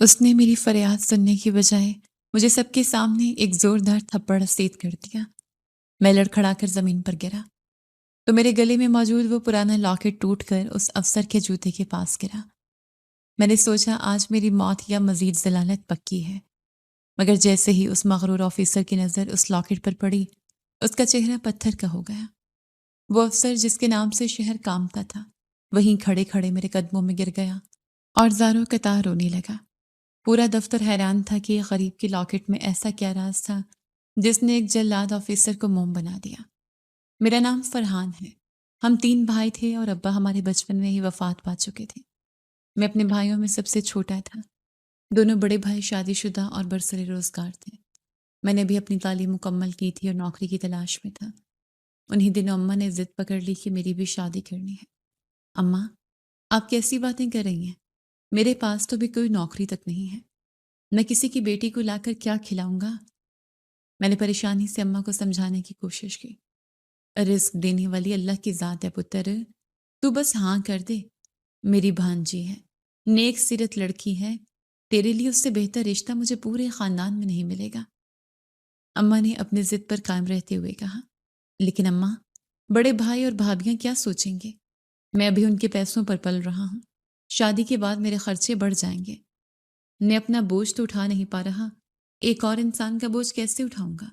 اس نے میری فریاد سننے کی بجائے مجھے سب کے سامنے ایک زوردار تھپڑ رسید کر دیا۔ میں لڑکھڑا کر زمین پر گرا تو میرے گلے میں موجود وہ پرانا لاکٹ ٹوٹ کر اس افسر کے جوتے کے پاس گرا۔ میں نے سوچا آج میری موت یا مزید ضلالت پکی ہے، مگر جیسے ہی اس مغرور آفیسر کی نظر اس لاکٹ پر پڑی، اس کا چہرہ پتھر کا ہو گیا۔ وہ افسر جس کے نام سے شہر کامتا تھا، وہیں کھڑے کھڑے میرے قدموں میں گر گیا اور زاروں قطار رونے لگا۔ پورا دفتر حیران تھا کہ یہ غریب کی لاکٹ میں ایسا کیا راز تھا جس نے ایک جلاد آفیسر کو موم بنا دیا۔ میرا نام فرحان ہے۔ ہم 3 بھائی تھے اور ابا ہمارے بچپن میں ہی وفات پا چکے تھے۔ میں اپنے بھائیوں میں سب سے چھوٹا تھا۔ دونوں بڑے بھائی شادی شدہ اور برسر روزگار تھے۔ میں نے بھی اپنی تعلیم مکمل کی تھی اور نوکری کی تلاش میں تھا۔ انہی دنوں اماں نے ضد پکڑ لی کہ میری بھی شادی کرنی ہے۔ اماں، آپ کیسی باتیں کر رہی ہیں؟ میرے پاس تو بھی کوئی نوکری تک نہیں ہے۔ میں کسی کی بیٹی کو لا کر کیا کھلاؤں گا؟ میں نے پریشانی سے اماں کو سمجھانے کی کوشش کی۔ رزق دینے والی اللہ کی ذات ہے پتر، تو بس ہاں کر دے۔ میری بھانجی ہے، نیک سیرت لڑکی ہے، تیرے لیے اس سے بہتر رشتہ مجھے پورے خاندان میں نہیں ملے گا۔ اماں نے اپنے ضد پر قائم رہتے ہوئے کہا، لیکن اماں، بڑے بھائی اور بھابیاں کیا سوچیں گے؟ میں ابھی ان کے پیسوں پر پل رہا ہوں۔ شادی کے بعد میرے خرچے بڑھ جائیں گے۔ میں اپنا بوجھ تو اٹھا نہیں پا رہا، ایک اور انسان کا بوجھ کیسے اٹھاؤں گا؟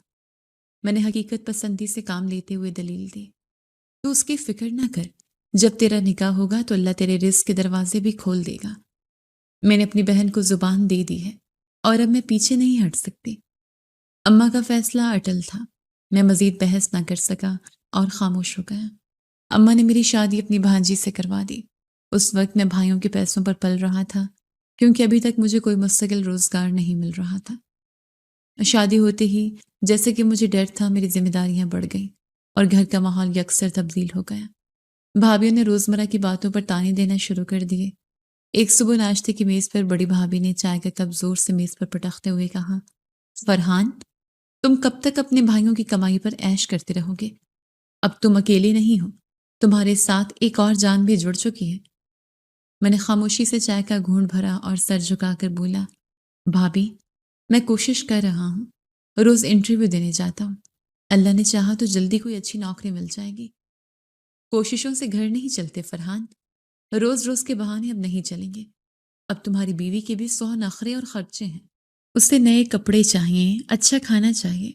میں نے حقیقت پسندی سے کام لیتے ہوئے دلیل دی۔ تو اس کی فکر نہ کر، جب تیرا نکاح ہوگا تو اللہ تیرے رزق کے دروازے بھی کھول دے گا۔ میں نے اپنی بہن کو زبان دے دی ہے اور اب میں پیچھے نہیں ہٹ سکتی۔ اماں کا فیصلہ اٹل تھا۔ میں مزید بحث نہ کر سکا اور خاموش ہو گیا۔ اماں نے میری شادی اپنی بھانجی سے کروا دی۔ اس وقت میں بھائیوں کے پیسوں پر پل رہا تھا، کیونکہ ابھی تک مجھے کوئی مستقل روزگار نہیں مل رہا تھا۔ شادی ہوتے ہی جیسے کہ مجھے ڈر تھا، میری ذمہ داریاں بڑھ گئیں اور گھر کا ماحول یکسر تبدیل ہو گیا۔ بھابھیوں نے روزمرہ کی باتوں پر تانے دینا شروع کر دیے۔ ایک صبح ناشتے کی میز پر بڑی بھابھی نے چائے کا کپ زور سے میز پر پٹکتے ہوئے کہا، فرحان، تم کب تک اپنے بھائیوں کی کمائی پر عیش کرتے رہو گے؟ اب تم اکیلے نہیں ہو، تمہارے ساتھ ایک اور جان بھی جڑ چکی ہے۔ میں نے خاموشی سے چائے کا گھونٹ بھرا اور سر جھکا کر بولا، بھابھی، میں کوشش کر رہا ہوں، روز انٹرویو دینے جاتا ہوں۔ اللہ نے چاہا تو جلدی کوئی اچھی نوکری مل جائے گی۔ کوششوں سے گھر نہیں چلتے فرحان، روز روز کے بہانے اب نہیں چلیں گے۔ اب تمہاری بیوی کے بھی 100 نخرے اور خرچے ہیں۔ اسے نئے کپڑے چاہیے، اچھا کھانا چاہیے،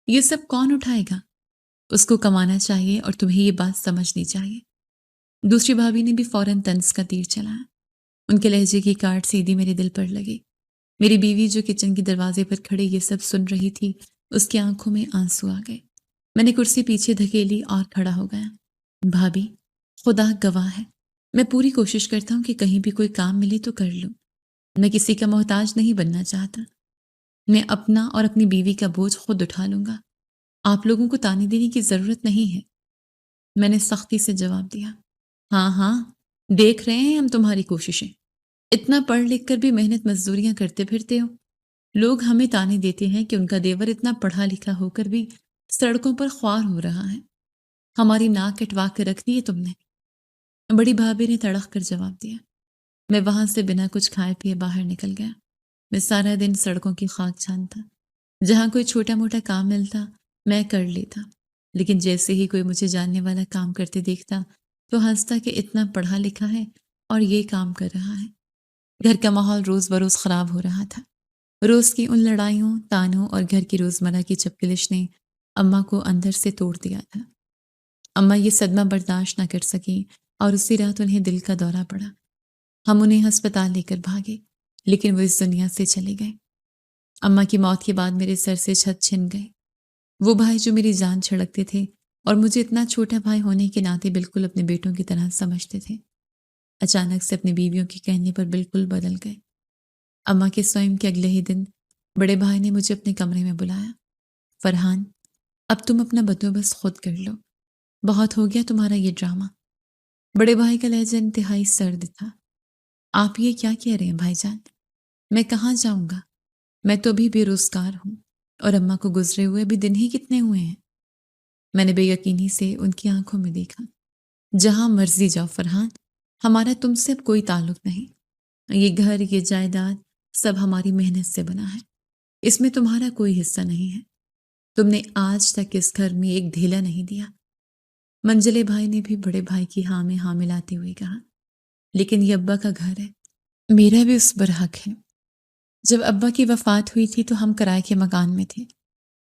یہ سب کون اٹھائے گا؟ اس کو کمانا چاہیے اور تمہیں یہ بات سمجھنی چاہیے۔ دوسری بھابھی نے بھی فوراً طنز کا تیر چلایا۔ ان کے لہجے کی کاٹ سیدھی میرے دل پر لگی۔ میری بیوی جو کچن کے دروازے پر کھڑے یہ سب سن رہی تھی، اس کی آنکھوں میں آنسو آ گئے۔ میں نے کرسی پیچھے دھکیلی اور کھڑا ہو گیا۔ بھابھی، خدا گواہ ہے، میں پوری کوشش کرتا ہوں کہ کہیں بھی کوئی کام ملے تو کر لوں۔ میں کسی کا محتاج نہیں بننا چاہتا۔ میں اپنا اور اپنی بیوی کا بوجھ خود اٹھا لوں گا۔ آپ لوگوں کو تانے دینے کی ضرورت نہیں ہے۔ میں نے سختی سے جواب دیا، ہاں ہاں، دیکھ رہے ہیں ہم تمہاری کوششیں۔ اتنا پڑھ لکھ کر بھی محنت مزدوریاں کرتے پھرتے ہو۔ لوگ ہمیں تانے دیتے ہیں کہ ان کا دیور اتنا پڑھا لکھا ہو کر بھی سڑکوں پر خوار ہو رہا ہے۔ ہماری ناک کٹوا کے رکھ دی ہے تم نے۔ بڑی بھابھی نے تڑخ کر جواب دیا۔ میں وہاں سے بنا کچھ کھائے پیے باہر نکل گیا۔ میں سارا دن سڑکوں کی خاک چھانتا۔ جہاں کوئی چھوٹا موٹا کام ملتا میں کر لیتا، لیکن جیسے ہی کوئی مجھے جاننے والا کام کرتے دیکھتا تو ہنستا کہ اتنا پڑھا لکھا ہے اور یہ کام کر رہا ہے۔ گھر کا ماحول روز بروز خراب ہو رہا تھا۔ روز کی ان لڑائیوں، تانوں اور گھر کی روزمرہ کی چپکلش نے اماں کو اندر سے توڑ دیا تھا۔ اماں یہ صدمہ برداشت نہ کر سکیں اور اسی رات انہیں دل کا دورہ پڑا۔ ہم انہیں ہسپتال لے کر بھاگے، لیکن وہ اس دنیا سے چلے گئے۔ اماں کی موت کے بعد میرے سر سے چھت چھن گئی۔ وہ بھائی جو میری جان چھڑکتے تھے اور مجھے اتنا چھوٹا بھائی ہونے کے ناطے بالکل اپنے بیٹوں کی طرح سمجھتے تھے، اچانک سے اپنی بیویوں کے کہنے پر بالکل بدل گئے۔ اماں کے سوئم کے اگلے ہی دن بڑے بھائی نے مجھے اپنے کمرے میں بلایا۔ فرحان، اب تم اپنا بندوبست خود کر لو، بہت ہو گیا تمہارا یہ ڈرامہ۔ بڑے بھائی کا لہجہ انتہائی سرد تھا۔ آپ یہ کیا کہہ رہے ہیں بھائی جان؟ میں کہاں جاؤں گا؟ میں تو ابھی بے روزگار ہوں اور اماں کو گزرے ہوئے ابھی دن ہی کتنے ہوئے ہیں۔ میں نے بے یقینی سے ان کی آنکھوں میں دیکھا۔ جہاں مرضی جاؤ فرحان، ہمارا تم سے اب کوئی تعلق نہیں۔ یہ گھر، یہ جائیداد سب ہماری محنت سے بنا ہے، اس میں تمہارا کوئی حصہ نہیں ہے۔ تم نے آج تک اس گھر میں ایک ڈھیلا نہیں دیا۔ منجلے بھائی نے بھی بڑے بھائی کی ہاں میں ہاں ملاتے ہوئے کہا، لیکن یہ ابا کا گھر ہے، میرا بھی اس پر حق ہے۔ جب ابا کی وفات ہوئی تھی تو ہم کرائے کے مکان میں تھے۔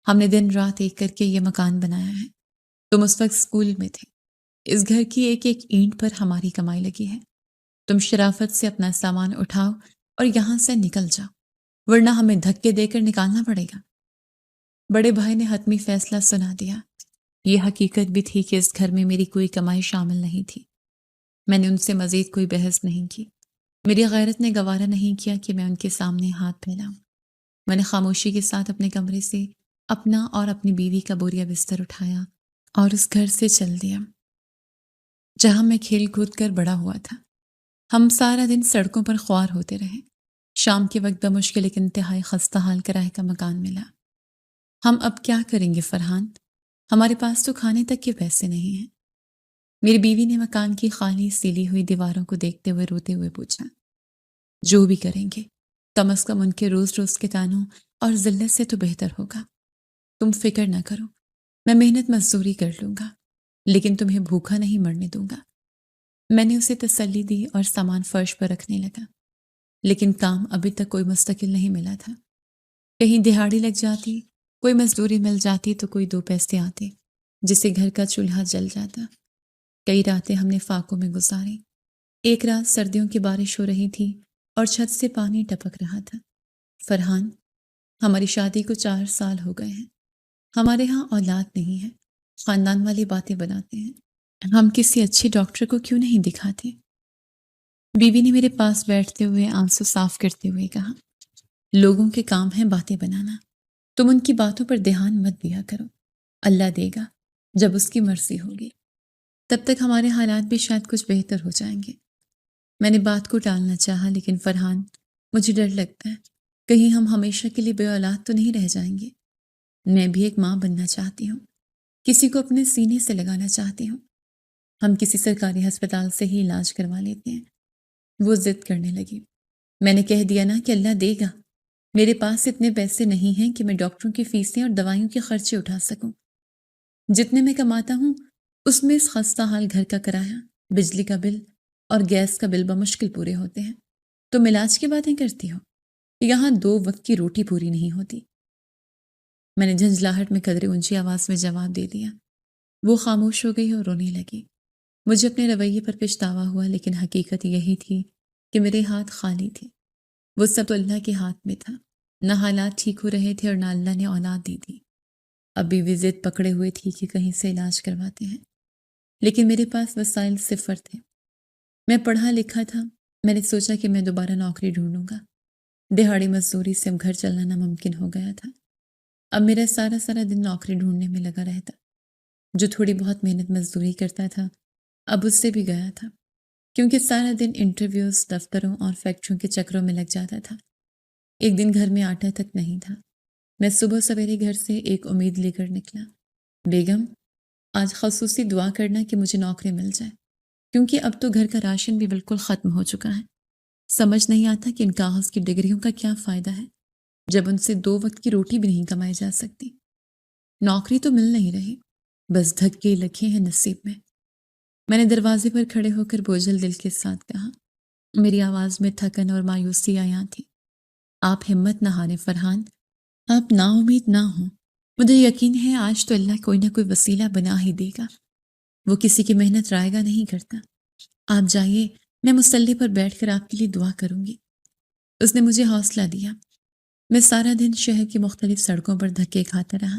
ہم نے دن رات ایک کر کے یہ مکان بنایا ہے۔ تم اس وقت اسکول میں تھے۔ اس گھر کی ایک ایک اینٹ پر ہماری کمائی لگی ہے۔ تم شرافت سے اپنا سامان اٹھاؤ اور یہاں سے نکل جاؤ، ورنہ ہمیں دھکے دے کر نکالنا پڑے گا۔ بڑے بھائی نے حتمی فیصلہ سنا دیا۔ یہ حقیقت بھی تھی کہ اس گھر میں میری کوئی کمائی شامل نہیں تھی۔ میں نے ان سے مزید کوئی بحث نہیں کی۔ میری غیرت نے گوارا نہیں کیا کہ میں ان کے سامنے ہاتھ پھیلاؤں۔ میں نے خاموشی کے ساتھ اپنے کمرے سے اپنا اور اپنی بیوی کا بوریا بستر اٹھایا اور اس گھر سے چل دیا جہاں میں کھیل کود کر بڑا ہوا تھا۔ ہم سارا دن سڑکوں پر خوار ہوتے رہے۔ شام کے وقت بمشکل ایک انتہائی خستہ حال کرائے کا مکان ملا۔ ہم اب کیا کریں گے فرحان؟ ہمارے پاس تو کھانے تک کے پیسے نہیں ہیں۔ میری بیوی نے مکان کی خالی سیلی ہوئی دیواروں کو دیکھتے ہوئے روتے ہوئے پوچھا، جو بھی کریں گے کم از کم ان کے روز روز کے تانوں اور ذلت سے تو بہتر ہوگا۔ تم فکر نہ کرو، میں محنت مزدوری کر لوں گا، لیکن تمہیں بھوکا نہیں مرنے دوں گا۔ میں نے اسے تسلی دی اور سامان فرش پر رکھنے لگا، لیکن کام ابھی تک کوئی مستقل نہیں ملا تھا۔ کہیں دہاڑی لگ جاتی، کوئی مزدوری مل جاتی تو کوئی 2 پیسے آتے جس سے گھر کا چولہا جل جاتا۔ کئی راتیں ہم نے فاقوں میں گزاری۔ ایک رات سردیوں کی بارش ہو رہی تھی اور چھت سے پانی ٹپک رہا تھا۔ فرحان، ہماری شادی کو 4 سال ہو گئے ہیں۔ ہمارے ہاں اولاد نہیں ہے۔ خاندان والی باتیں بناتے ہیں۔ ہم کسی اچھی ڈاکٹر کو کیوں نہیں دکھاتے؟ بیوی نے میرے پاس بیٹھتے ہوئے آنسو صاف کرتے ہوئے کہا، لوگوں کے کام ہے باتیں بنانا، تم ان کی باتوں پر دھیان مت دیا کرو۔ اللہ دے گا جب اس کی مرضی ہوگی، تب تک ہمارے حالات بھی شاید کچھ بہتر ہو جائیں گے۔ میں نے بات کو ٹالنا چاہا، لیکن فرحان، مجھے ڈر لگتا ہے کہیں ہم ہمیشہ کے لیے بے اولاد تو نہیں رہ جائیں گے۔ میں بھی ایک ماں بننا چاہتی ہوں، کسی کو اپنے سینے سے لگانا چاہتی ہوں۔ ہم کسی سرکاری ہسپتال سے ہی علاج کروا لیتے ہیں۔ وہ ضد کرنے لگی۔ میں نے کہہ دیا نا کہ اللہ دے گا۔ میرے پاس اتنے پیسے نہیں ہیں کہ میں ڈاکٹروں کی فیسیں اور دوائیوں کے خرچے اٹھا سکوں۔ جتنے میں کماتا ہوں اس میں اس خستہ حال گھر کا کرایہ، بجلی کا بل اور گیس کا بل بمشکل پورے ہوتے ہیں۔ تم علاج کی باتیں کرتی ہو، یہاں 2 وقت کی روٹی پوری نہیں ہوتی۔ میں نے جھنجھلاہٹ میں قدرے اونچی آواز میں جواب دے دیا۔ وہ خاموش ہو گئی اور رونے لگی۔ مجھے اپنے رویے پر پچھتاوا ہوا، لیکن حقیقت یہی تھی کہ میرے ہاتھ خالی تھے۔ وہ سب تو اللہ کے ہاتھ میں تھا۔ نہ حالات ٹھیک ہو رہے تھے اور نہ اللہ نے اولاد دی تھی۔ ابھی بھی ضد پکڑے ہوئے تھی کہ کہیں سے علاج کرواتے ہیں، لیکن میرے پاس وسائل صفر تھے۔ میں پڑھا لکھا تھا۔ میں نے سوچا کہ میں دوبارہ نوکری ڈھونڈوں گا۔ دہاڑی مزدوری سے اب گھر چلنا ناممکن ہو گیا تھا۔ اب میرا سارا دن نوکری ڈھونڈنے میں لگا رہتا۔ جو تھوڑی بہت محنت مزدوری کرتا تھا اب اس سے بھی گیا تھا، کیونکہ سارا دن انٹرویوز، دفتروں اور فیکٹریوں کے چکروں میں لگ جاتا تھا۔ ایک دن گھر میں آٹا تک نہیں تھا۔ میں صبح سویرے گھر سے ایک امید لے کر نکلا، بیگم آج خصوصی دعا کرنا کہ مجھے نوکری مل جائے، کیونکہ اب تو گھر کا راشن بھی بالکل ختم ہو چکا ہے۔ سمجھ نہیں آتا کہ ان کاغذ کی ڈگریوں کا کیا فائدہ ہے جب ان سے 2 وقت کی روٹی بھی نہیں کمائی جا سکتی۔ نوکری تو مل نہیں رہی، بس دھکے لکھے ہیں نصیب میں۔ میں نے دروازے پر کھڑے ہو کر بوجھل دل کے ساتھ کہا۔ میری آواز میں تھکن اور مایوسی آیاں تھی۔ آپ ہمت نہ ہاریں فرحان، آپ نا امید نہ ہوں۔ مجھے یقین ہے آج تو اللہ کوئی نہ کوئی وسیلہ بنا ہی دے گا۔ وہ کسی کی محنت رائیگاں نہیں کرتا۔ آپ جائیے، میں مصلی پر بیٹھ کر آپ کے لیے دعا کروں گی۔ اس نے مجھے حوصلہ دیا۔ میں سارا دن شہر کی مختلف سڑکوں پر دھکے کھاتا رہا۔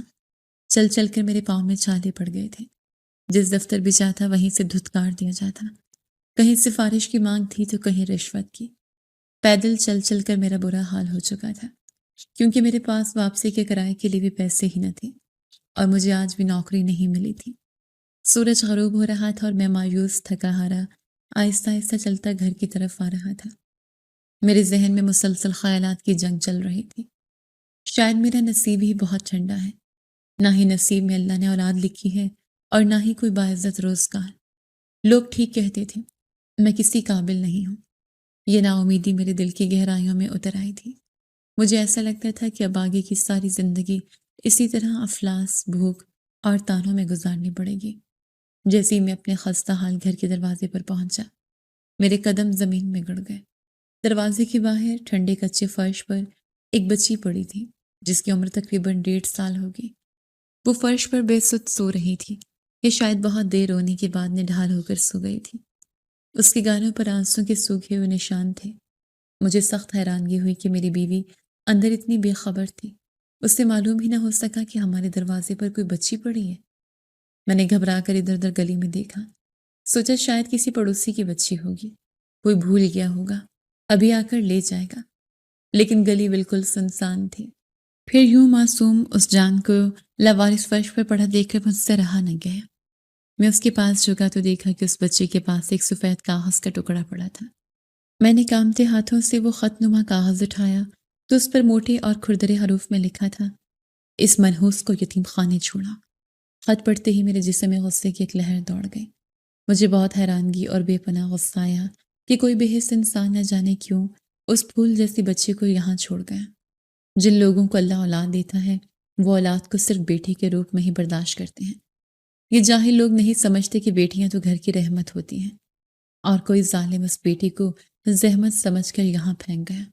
چل چل کر میرے پاؤں میں چھالے پڑ گئے تھے۔ جس دفتر بھی جاتا وہیں سے دھتکار دیا جاتا۔ کہیں سفارش کی مانگ تھی تو کہیں رشوت کی۔ پیدل چل چل کر میرا برا حال ہو چکا تھا، کیونکہ میرے پاس واپسی کے کرائے کے لیے بھی پیسے ہی نہ تھے اور مجھے آج بھی نوکری نہیں ملی تھی۔ سورج غروب ہو رہا تھا اور میں مایوس، تھکا ہارا آہستہ آہستہ چلتا گھر کی طرف آ رہا تھا۔ میرے ذہن میں مسلسل خیالات کی جنگ چل رہی تھی۔ شاید میرا نصیب ہی بہت ٹھنڈا ہے۔ نہ ہی نصیب میں اللہ نے اولاد لکھی ہے اور نہ ہی کوئی باعزت روزگار۔ لوگ ٹھیک کہتے تھے، میں کسی قابل نہیں ہوں۔ یہ نا امیدی میرے دل کی گہرائیوں میں اتر آئی تھی۔ مجھے ایسا لگتا تھا کہ اب آگے کی ساری زندگی اسی طرح افلاس، بھوک اور تانوں میں گزارنی پڑے گی۔ جیسے ہی میں اپنے خستہ حال گھر کے دروازے پر پہنچا، میرے قدم زمین میں گڑ گئے۔ دروازے کے باہر ٹھنڈے کچے فرش پر ایک بچی پڑی تھی جس کی عمر تقریباً 1.5 سال ہوگی۔ وہ فرش پر بے سد سو رہی تھی کہ شاید بہت دیر رونے کے بعد نڈھال ہو کر سو گئی تھی۔ اس کے گانوں پر آنسوں کے سوکھے ہوئے نشان تھے۔ مجھے سخت حیرانگی ہوئی کہ میری بیوی اندر اتنی بے خبر تھی۔ اس سے معلوم ہی نہ ہو سکا کہ ہمارے دروازے پر کوئی بچی پڑی ہے۔ میں نے گھبرا کر ادھر ادھر گلی میں دیکھا، سوچا شاید کسی پڑوسی کی بچی ہوگی، کوئی بھول گیا ہوگا، ابھی آ کر لے جائے گا۔ لیکن گلی بالکل سنسان تھی۔ پھر یوں معصوم اس جان کو لاوارث فرش پر پڑا دیکھ کر مجھ سے رہا نہ گیا۔ میں اس کے پاس جھکا تو دیکھا کہ اس بچے کے پاس ایک سفید کاغذ کا ٹکڑا پڑا تھا۔ میں نے کانپتے ہاتھوں سے وہ خط نما کاغذ اٹھایا تو اس پر موٹے اور کھردرے حروف میں لکھا تھا، اس منحوس کو یتیم خانے چھوڑا۔ خط پڑھتے ہی میرے جسم میں غصے کی ایک لہر دوڑ گئی۔ مجھے بہت حیرانگی اور بے پناہ غصہ آیا کہ کوئی بے حس انسان نہ جانے کیوں اس پھول جیسی بچی کو یہاں چھوڑ گیا۔ جن لوگوں کو اللہ اولاد دیتا ہے وہ اولاد کو صرف بیٹی کے روپ میں ہی برداشت کرتے ہیں۔ یہ جاہل لوگ نہیں سمجھتے کہ بیٹیاں تو گھر کی رحمت ہوتی ہیں، اور کوئی ظالم اس بیٹی کو زحمت سمجھ کر یہاں پھینک گیا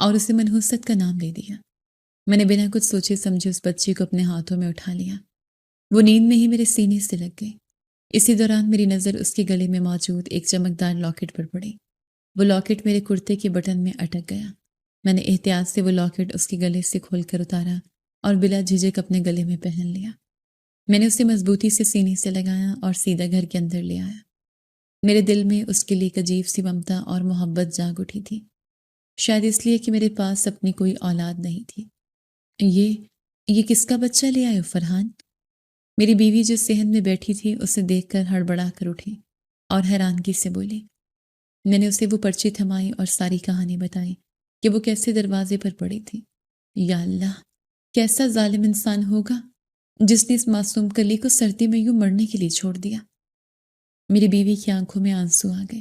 اور اسے منحوست کا نام دے دیا۔ میں نے بنا کچھ سوچے سمجھے اس بچی کو اپنے ہاتھوں میں اٹھا لیا۔ وہ نیند میں ہی میرے سینے سے لگ گئی۔ اسی دوران میری نظر اس کے گلے میں موجود ایک چمکدار لاکٹ پر پڑی۔ وہ لاکٹ میرے کرتے کے بٹن میں اٹک گیا۔ میں نے احتیاط سے وہ لاکٹ اس کے گلے سے کھول کر اتارا اور بلا جھجک اپنے گلے میں پہن لیا۔ میں نے اسے مضبوطی سے سینے سے لگایا اور سیدھا گھر کے اندر لے آیا۔ میرے دل میں اس کے لیے ایک عجیب سی ممتا اور محبت جاگ اٹھی تھی، شاید اس لیے کہ میرے پاس اپنی کوئی اولاد نہیں تھی۔ یہ کس کا بچہ لے آئے ہو فرحان؟ میری بیوی جو صحن میں بیٹھی تھی اسے دیکھ کر ہڑبڑا کر اٹھی اور حیرانگی سے بولی۔ میں نے اسے وہ پرچی تھمائی اور ساری کہانی بتائی کہ وہ کیسے دروازے پر پڑی تھی۔ یا اللہ، کیسا ظالم انسان ہوگا جس نے اس معصوم کلی کو سردی میں یوں مرنے کے لیے چھوڑ دیا۔ میری بیوی کی آنکھوں میں آنسو آ گئے۔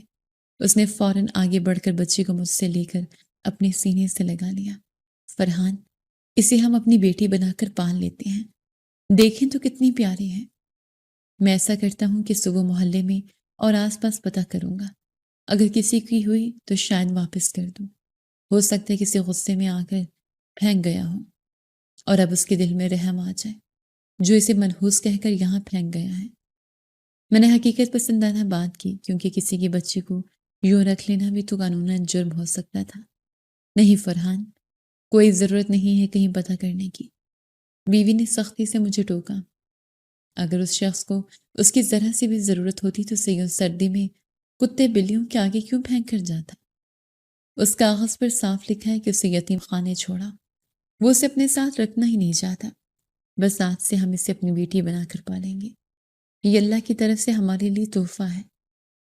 اس نے فوراً آگے بڑھ کر بچی کو مجھ سے لے کر اپنے سینے سے لگا لیا۔ فرحان، اسے ہم اپنی بیٹی بنا کر پال لیتے ہیں، دیکھیں تو کتنی پیاری ہے۔ میں ایسا کرتا ہوں کہ صبح محلے میں اور آس پاس پتہ کروں گا، اگر کسی کی ہوئی تو شاید واپس کر دوں۔ ہو سکتا ہے کسی غصے میں آ کر پھینک گیا ہو اور اب اس کے دل میں رحم آ جائے جو اسے منحوس کہہ کر یہاں پھینک گیا ہے۔ میں نے حقیقت پسندانہ بات کی کیونکہ کسی کی بچی کو یوں رکھ لینا بھی تو قانوناً جرم ہو سکتا تھا۔ نہیں فرحان، کوئی ضرورت نہیں ہے کہیں پتہ کرنے کی۔ بیوی نے سختی سے مجھے ٹوکا۔ اگر اس شخص کو اس کی ذرا سی بھی ضرورت ہوتی تو اسے یوں سردی میں کتے بلیوں کے آگے کیوں پھینک کر جاتا؟ اس کاغذ پر صاف لکھا ہے کہ اسے یتیم خانے چھوڑا۔ وہ اسے اپنے ساتھ رکھنا ہی نہیں چاہتا، بس آج سے ہم اسے اپنی بیٹی بنا کر پالیں گے۔ یہ اللہ کی طرف سے ہمارے لیے تحفہ ہے،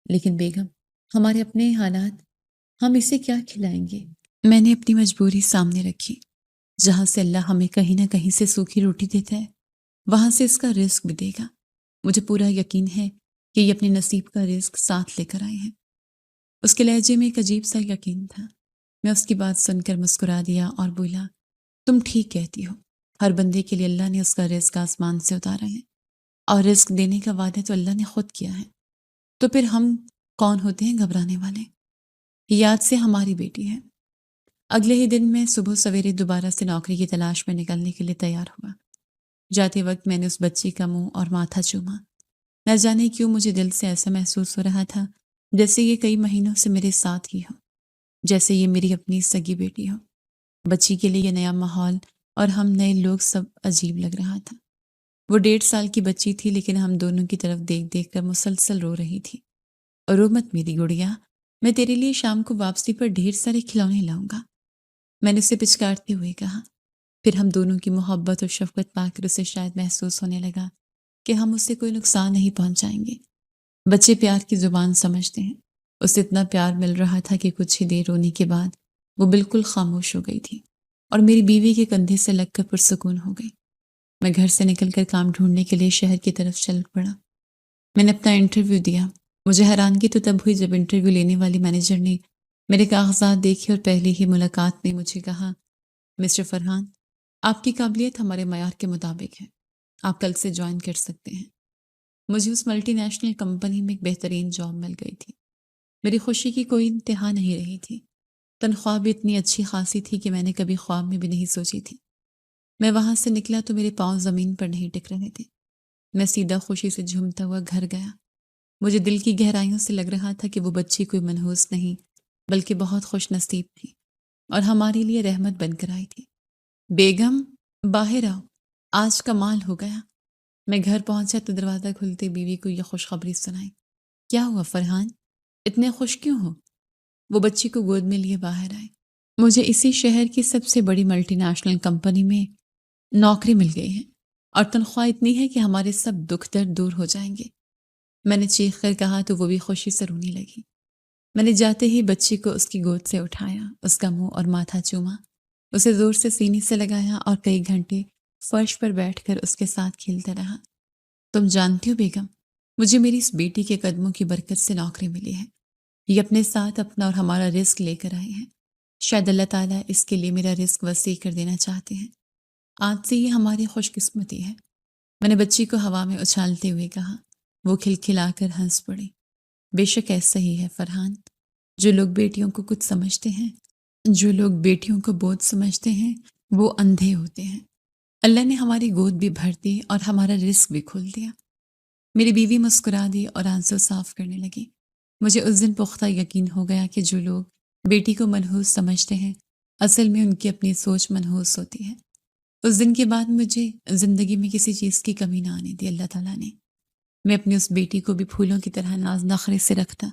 لیکن بیگم، ہمارے اپنے حالات، ہم اسے کیا کھلائیں گے؟ میں نے اپنی مجبوری سامنے رکھی۔ جہاں سے اللہ ہمیں کہیں نہ کہیں سے سوکھی روٹی دیتا ہے، وہاں سے اس کا رزق بھی دے گا۔ مجھے پورا یقین ہے کہ یہ اپنے نصیب کا رزق ساتھ لے کر آئے ہیں۔ اس کے لہجے میں ایک عجیب سا یقین تھا۔ میں اس کی بات سن کر مسکرا دیا اور بولا، تم ٹھیک کہتی ہو، ہر بندے کے لیے اللہ نے اس کا رزق آسمان سے اتارا ہے، اور رزق دینے کا وعدہ تو اللہ نے خود کیا ہے، تو پھر ہم کون ہوتے ہیں گھبرانے والے؟ یاد سے ہماری بیٹی ہے۔ اگلے ہی دن میں صبح سویرے دوبارہ سے نوکری کی تلاش میں نکلنے کے لیے تیار ہوا۔ جاتے وقت میں نے اس بچی کا منہ اور ماتھا چوما۔ نہ جانے کیوں مجھے دل سے ایسا محسوس ہو رہا تھا جیسے یہ کئی مہینوں سے میرے ساتھ ہی ہو، جیسے یہ میری اپنی سگی بیٹی ہو۔ بچی کے لیے یہ نیا ماحول اور ہم نئے لوگ سب عجیب لگ رہا تھا۔ وہ 1.5 سال کی بچی تھی لیکن ہم دونوں کی طرف دیکھ دیکھ کر مسلسل رو رہی تھی۔ اور رو مت میری گڑیا، میں تیرے لیے شام کو واپسی پر ڈھیر سارے کھلونے لاؤں گا، میں نے اسے پچکارتے ہوئے کہا۔ پھر ہم دونوں کی محبت اور شفقت پا کر اسے شاید محسوس ہونے لگا کہ ہم اسے کوئی نقصان نہیں پہنچائیں گے۔ بچے پیار کی زبان سمجھتے ہیں۔ اسے اتنا پیار مل رہا تھا کہ کچھ ہی دیر رونے کے بعد وہ بالکل خاموش ہو گئی تھی اور میری بیوی کے کندھے سے لگ کر پرسکون ہو گئی۔ میں گھر سے نکل کر کام ڈھونڈنے کے لیے شہر کی طرف چل پڑا۔ میں نے اپنا انٹرویو دیا۔ مجھے حیرانگی تو تب ہوئی جب انٹرویو لینے والی مینیجر نے میرے کاغذات دیکھے اور پہلی ہی ملاقات میں مجھے کہا مسٹر فرحان، آپ کی قابلیت ہمارے معیار کے مطابق ہے، آپ کل سے جوائن کر سکتے ہیں۔ مجھے اس ملٹی نیشنل کمپنی میں ایک بہترین جاب مل گئی تھی۔ میری خوشی کی کوئی انتہا نہیں رہی تھی۔ تنخواہ بھی اتنی اچھی خاصی تھی کہ میں نے کبھی خواب میں بھی نہیں سوچی تھی۔ میں وہاں سے نکلا تو میرے پاؤں زمین پر نہیں ٹک رہے تھے۔ میں سیدھا خوشی سے جھومتا ہوا گھر گیا۔ مجھے دل کی گہرائیوں سے لگ رہا تھا کہ وہ بچی کوئی منحوس نہیں بلکہ بہت خوش نصیب تھی اور ہمارے لیے رحمت بن کر آئی تھی۔ بیگم، باہر آؤ، آج کمال ہو گیا۔ میں گھر پہنچا تو دروازہ کھلتے بیوی کو یہ خوشخبری سنائی۔ کیا ہوا فرحان؟ اتنے خوش کیوں ہو؟ وہ بچی کو گود میں لیے باہر آئے۔ مجھے اسی شہر کی سب سے بڑی ملٹی نیشنل کمپنی میں نوکری مل گئی ہے اور تنخواہ اتنی ہے کہ ہمارے سب دکھ درد دور ہو جائیں گے۔ میں نے چیخ کر کہا تو وہ بھی خوشی سے رونے لگی۔ میں نے جاتے ہی بچی کو اس کی گود سے اٹھایا، اس کا منہ اور ماتھا چوما، اسے زور سے سینے سے لگایا اور کئی گھنٹے فرش پر بیٹھ کر اس کے ساتھ کھیلتا رہا۔ تم جانتی ہو بیگم، مجھے میری اس بیٹی کے قدموں کی برکت سے نوکری ملی ہے۔ یہ اپنے ساتھ اپنا اور ہمارا رزق لے کر آئی ہے۔ شاید اللہ تعالیٰ اس کے لیے میرا رزق وسیع کر دینا چاہتے ہیں۔ آج سے یہ ہماری خوش قسمتی ہے۔ میں نے بچی کو ہوا میں اچھالتے ہوئے کہا۔ وہ کھلکھلا کر ہنس پڑی۔ بے شک ایسا ہی ہے فرحان، جو لوگ بیٹیوں کو کچھ سمجھتے ہیں، جو لوگ بیٹیوں کو بوجھ سمجھتے ہیں، وہ اندھے ہوتے ہیں۔ اللہ نے ہماری گود بھی بھر دی اور ہمارا رزق بھی کھول دیا۔ میری بیوی مسکرا دی اور آنسو صاف کرنے لگی۔ مجھے اس دن پختہ یقین ہو گیا کہ جو لوگ بیٹی کو منحوس سمجھتے ہیں، اصل میں ان کی اپنی سوچ منحوس ہوتی ہے۔ اس دن کے بعد مجھے زندگی میں کسی چیز کی کمی نہ آنے دی اللہ تعالیٰ نے۔ میں اپنی اس بیٹی کو بھی پھولوں کی طرح ناز نخرے سے رکھتا،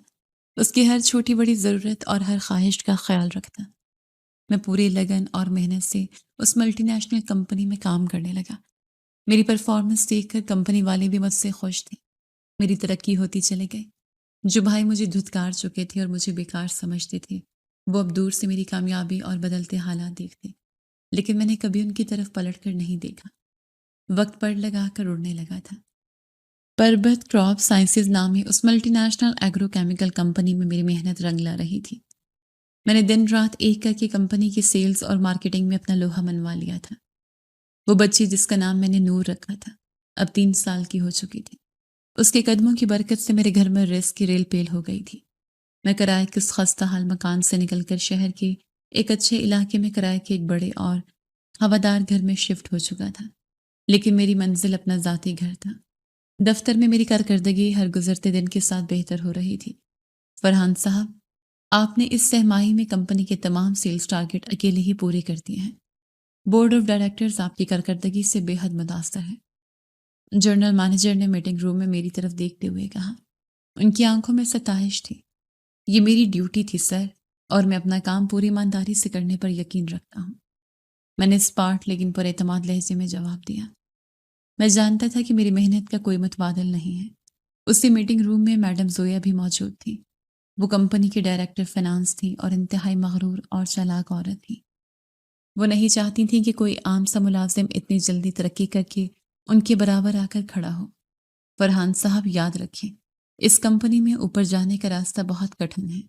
اس کی ہر چھوٹی بڑی ضرورت اور ہر خواہش کا خیال رکھتا۔ میں پوری لگن اور محنت سے اس ملٹی نیشنل کمپنی میں کام کرنے لگا۔ میری پرفارمنس دیکھ کر کمپنی والے بھی مجھ سے خوش تھے۔ میری ترقی ہوتی چلے گئی۔ جو بھائی مجھے دھتکار چکے تھے اور مجھے بیکار سمجھتے تھے، وہ اب دور سے میری کامیابی اور بدلتے حالات دیکھتے، لیکن میں نے کبھی ان کی طرف پلٹ کر نہیں دیکھا۔ وقت پڑ لگا کر اڑنے لگا تھا۔ پربت کراپ سائنسز نامی اس multinational agrochemical company میں میری محنت رنگ لا رہی تھی۔ میں نے دن رات ایک کر کے کمپنی کی سیلز اور مارکیٹنگ میں اپنا لوہا منوا لیا تھا۔ وہ بچی جس کا نام میں نے نور رکھا تھا، اب 3 سال کی ہو چکی تھی۔ اس کے قدموں کی برکت سے میرے گھر میں رزق کی ریل پیل ہو گئی تھی۔ میں کرائے کے اس خستہ حال مکان سے نکل کر شہر کے ایک اچھے علاقے میں کرائے کے ایک بڑے اور ہوادار گھر میں شفٹ ہو چکا تھا، لیکن میری منزل اپنا ذاتی گھر تھا۔ دفتر میں میری کارکردگی ہر گزرتے دن کے ساتھ بہتر ہو رہی تھی۔ فرحان صاحب، آپ نے اس سہ ماہی میں کمپنی کے تمام سیلز ٹارگٹ اکیلے ہی پورے کر دیے ہیں۔ بورڈ آف ڈائریکٹرز آپ کی کارکردگی سے بے حد متاثر ہے۔ جنرل مینیجر نے میٹنگ روم میں میری طرف دیکھتے ہوئے کہا۔ ان کی آنکھوں میں ستائش تھی۔ یہ میری ڈیوٹی تھی سر، اور میں اپنا کام پوری ایمانداری سے کرنے پر یقین رکھتا ہوں۔ میں نے اسپاٹ لیکن پر اعتماد لہجے میں جواب دیا۔ میں جانتا تھا کہ میری محنت کا کوئی متبادل نہیں ہے۔ اسی میٹنگ روم میں میڈم زویا بھی موجود تھی۔ وہ کمپنی کی ڈائریکٹر فنانس تھی اور انتہائی مغرور اور چالاک عورت تھی۔ وہ نہیں چاہتی تھیں کہ کوئی عام سا ملازم اتنی جلدی ترقی کر کے ان کے برابر آ کر کھڑا ہو۔ فرحان صاحب، یاد رکھیں، اس کمپنی میں اوپر جانے کا راستہ بہت کٹھن ہے۔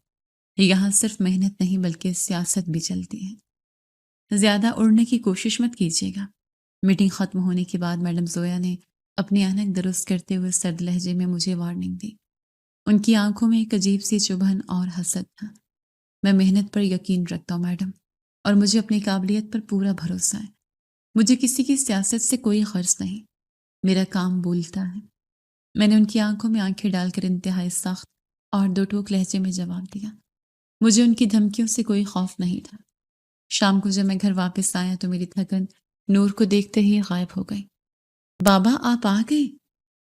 یہاں صرف محنت نہیں بلکہ سیاست بھی چلتی ہے۔ زیادہ اڑنے کی کوشش مت کیجیے گا۔ میٹنگ ختم ہونے کے بعد میڈم زویا نے اپنی آنکھ درست کرتے ہوئے سرد لہجے میں مجھے وارننگ دی۔ ان کی آنکھوں میں ایک عجیب سی چبھن اور حسد تھا۔ میں محنت پر یقین رکھتا ہوں میڈم، اور مجھے اپنی قابلیت پر پورا بھروسہ ہے۔ مجھے کسی کی سیاست سے کوئی غرض نہیں، میرا کام بولتا ہے۔ میں نے ان کی آنکھوں میں آنکھیں ڈال کر انتہائی سخت اور دو ٹوک لہجے میں جواب دیا۔ مجھے ان کی دھمکیوں سے کوئی خوف نہیں تھا۔ شام کو جب میں گھر واپس آیا تو میری تھکن نور کو دیکھتے ہی غائب ہو گئی۔ بابا، آپ آ گئے؟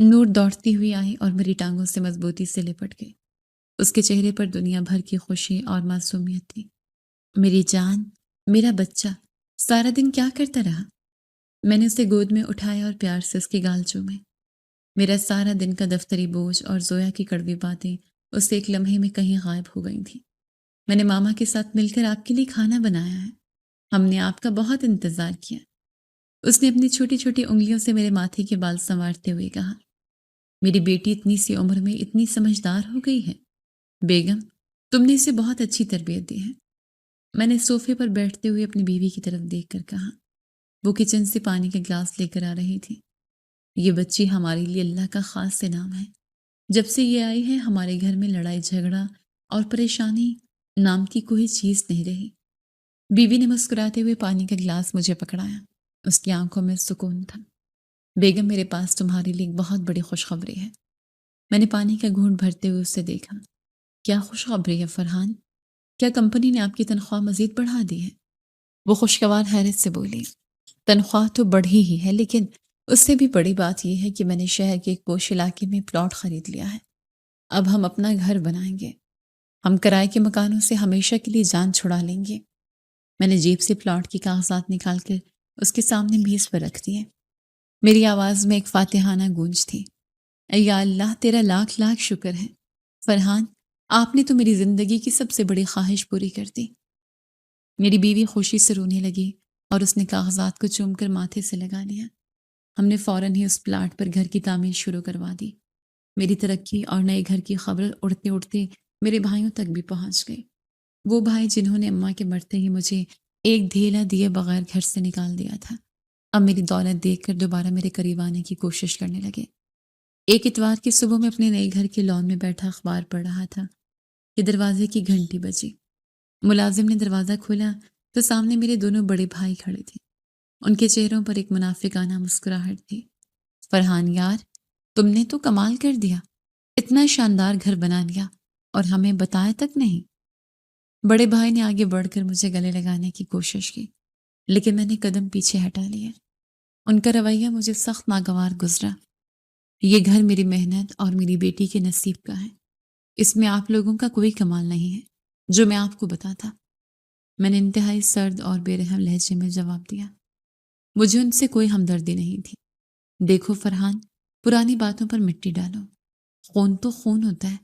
نور دوڑتی ہوئی آئی اور میری ٹانگوں سے مضبوطی سے لپٹ گئی۔ اس کے چہرے پر دنیا بھر کی خوشی اور معصومیت تھی۔ میری جان، میرا بچہ، سارا دن کیا کرتا رہا؟ میں نے اسے گود میں اٹھایا اور پیار سے اس کے گال چومے۔ میرا سارا دن کا دفتری بوجھ اور زویا کی کڑوی باتیں اس ایک لمحے میں کہیں غائب ہو گئی تھیں۔ میں نے ماما کے ساتھ مل کر آپ کے لیے کھانا بنایا ہے۔ ہم نے آپ کا بہت انتظار کیا۔ اس نے اپنی چھوٹی چھوٹی انگلیوں سے میرے ماتھے کے بال سنوارتے ہوئے کہا۔ میری بیٹی اتنی سی عمر میں اتنی سمجھدار ہو گئی ہے۔ بیگم، تم نے اسے بہت اچھی تربیت دی ہے۔ میں نے صوفے پر بیٹھتے ہوئے اپنی بیوی کی طرف دیکھ کر کہا۔ وہ کچن سے پانی کا گلاس لے کر آ رہی تھی۔ یہ بچی ہمارے لیے اللہ کا خاص انعام ہے۔ جب سے یہ آئی ہے ہمارے گھر میں لڑائی جھگڑا اور پریشانی نام کی کوئی چیز نہیں رہی۔ بیوی نے مسکراتے ہوئے پانی کا گلاس مجھے پکڑایا۔ اس کی آنکھوں میں سکون تھا۔ بیگم، میرے پاس تمہارے لیے ایک بہت بڑی خوشخبری ہے۔ میں نے پانی کا گھونٹ بھرتے ہوئے اسے دیکھا۔ کیا خوشخبری ہے فرحان؟ کیا کمپنی نے آپ کی تنخواہ مزید بڑھا دی ہے؟ وہ خوشگوار حیرت سے بولی۔ تنخواہ تو بڑھی ہی ہے، لیکن اس سے بھی بڑی بات یہ ہے کہ میں نے شہر کے ایک پوش علاقے میں پلاٹ خرید لیا ہے۔ اب ہم اپنا گھر بنائیں گے۔ ہم کرائے کے مکانوں سے ہمیشہ کے لیے جان چھڑا لیں گے۔ میں نے جیب سے پلاٹ کی کاغذات نکال کر اس کے سامنے میز پر رکھ دیے۔ میری آواز میں ایک فاتحانہ گونج تھی۔ اے یا اللہ، تیرا لاکھ لاکھ شکر ہے فرحان، آپ نے تو میری زندگی کی سب سے بڑی خواہش پوری کر دی۔ میری بیوی خوشی سے رونے لگی اور اس نے کاغذات کو چوم کر ماتھے سے لگا لیا۔ ہم نے فوراً ہی اس پلاٹ پر گھر کی تعمیر شروع کروا دی۔ میری ترقی اور نئے گھر کی خبر اڑتے اڑتے میرے بھائیوں تک بھی پہنچ گئی۔ وہ بھائی جنہوں نے اماں کے مرتے ہی مجھے ایک دھیلا دیے بغیر گھر سے نکال دیا تھا، اب میری دولت دیکھ کر دوبارہ میرے قریب آنے کی کوشش کرنے لگے۔ ایک اتوار کی صبح میں اپنے نئے گھر کے لان میں بیٹھا اخبار پڑھ رہا تھا کہ دروازے کی گھنٹی بجی۔ ملازم نے دروازہ کھولا تو سامنے میرے دونوں بڑے بھائی کھڑے تھے۔ ان کے چہروں پر ایک منافقانہ مسکراہٹ تھی۔ فرحان یار، تم نے تو کمال کر دیا، اتنا شاندار گھر بنا لیا اور ہمیں بتایا تک نہیں۔ بڑے بھائی نے آگے بڑھ کر مجھے گلے لگانے کی کوشش کی، لیکن میں نے قدم پیچھے ہٹا لیا۔ ان کا رویہ مجھے سخت ناگوار گزرا۔ یہ گھر میری محنت اور میری بیٹی کے نصیب کا ہے۔ اس میں آپ لوگوں کا کوئی کمال نہیں ہے جو میں آپ کو بتاتا۔ میں نے انتہائی سرد اور بے رحم لہجے میں جواب دیا۔ مجھے ان سے کوئی ہمدردی نہیں تھی۔ دیکھو فرحان، پرانی باتوں پر مٹی ڈالو۔ خون تو خون ہوتا ہے۔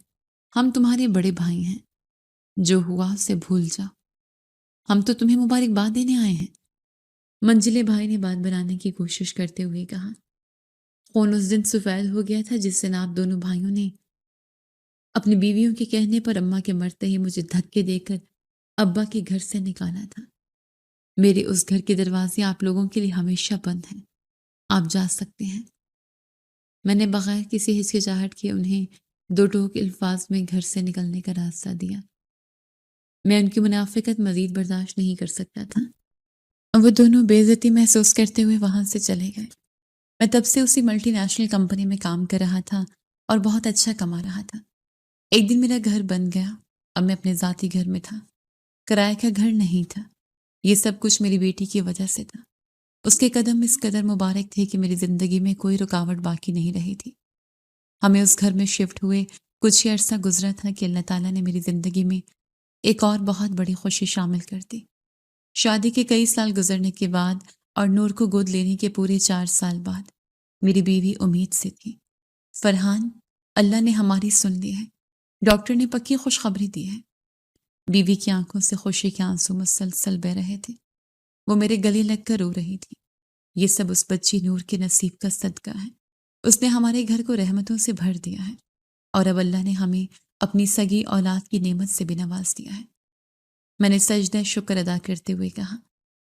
ہم تمہارے بڑے بھائی ہیں۔ جو ہوا اسے بھول جاؤ۔ ہم تو تمہیں مبارکباد دینے آئے ہیں۔ منجلے بھائی نے بات بنانے کی کوشش کرتے ہوئے کہا۔ خون اس دن سفید ہو گیا تھا جس دن آپ دونوں بھائیوں نے اپنی بیویوں کے کہنے پر اماں کے مرتے ہی مجھے دھکے دے کر ابا کے گھر سے نکالا تھا۔ میرے اس گھر کے دروازے آپ لوگوں کے لیے ہمیشہ بند ہیں۔ آپ جا سکتے ہیں۔ میں نے بغیر کسی ہچکچاہٹ کے انہیں دو ٹوک الفاظ میں گھر سے نکلنے کا راستہ دیا۔ میں ان کی منافقت مزید برداشت نہیں کر سکتا تھا۔ وہ دونوں بے عزتی محسوس کرتے ہوئے وہاں سے چلے گئے۔ میں تب سے اسی ملٹی نیشنل کمپنی میں کام کر رہا تھا اور بہت اچھا کما رہا تھا۔ ایک دن میرا گھر بن گیا۔ اب میں اپنے ذاتی گھر میں تھا، کرائے کا گھر نہیں تھا۔ یہ سب کچھ میری بیٹی کی وجہ سے تھا۔ اس کے قدم اس قدر مبارک تھے کہ میری زندگی میں کوئی رکاوٹ باقی نہیں رہی تھی۔ ہمیں اس گھر میں شفٹ ہوئے کچھ ہی عرصہ گزرا تھا کہ اللہ تعالیٰ نے میری زندگی میں ایک اور بہت بڑی خوشی شامل کر دی۔ شادی کے کئی سال گزرنے کے بعد اور نور کو گود لینے کے پورے 4 سال بعد میری بیوی امید سے تھی۔ فرحان، اللہ نے ہماری سن لی ہے۔ ڈاکٹر نے پکی خوشخبری دی ہے۔ بیوی کی آنکھوں سے خوشی کے آنسو مسلسل بہہ رہے تھے۔ وہ میرے گلے لگ کر رو رہی تھی۔ یہ سب اس بچی نور کے نصیب کا صدقہ ہے۔ اس نے ہمارے گھر کو رحمتوں سے بھر دیا ہے اور اب اللہ نے ہمیں اپنی سگی اولاد کی نعمت سے بھی نواز دیا ہے۔ میں نے سجدہ شکر ادا کرتے ہوئے کہا۔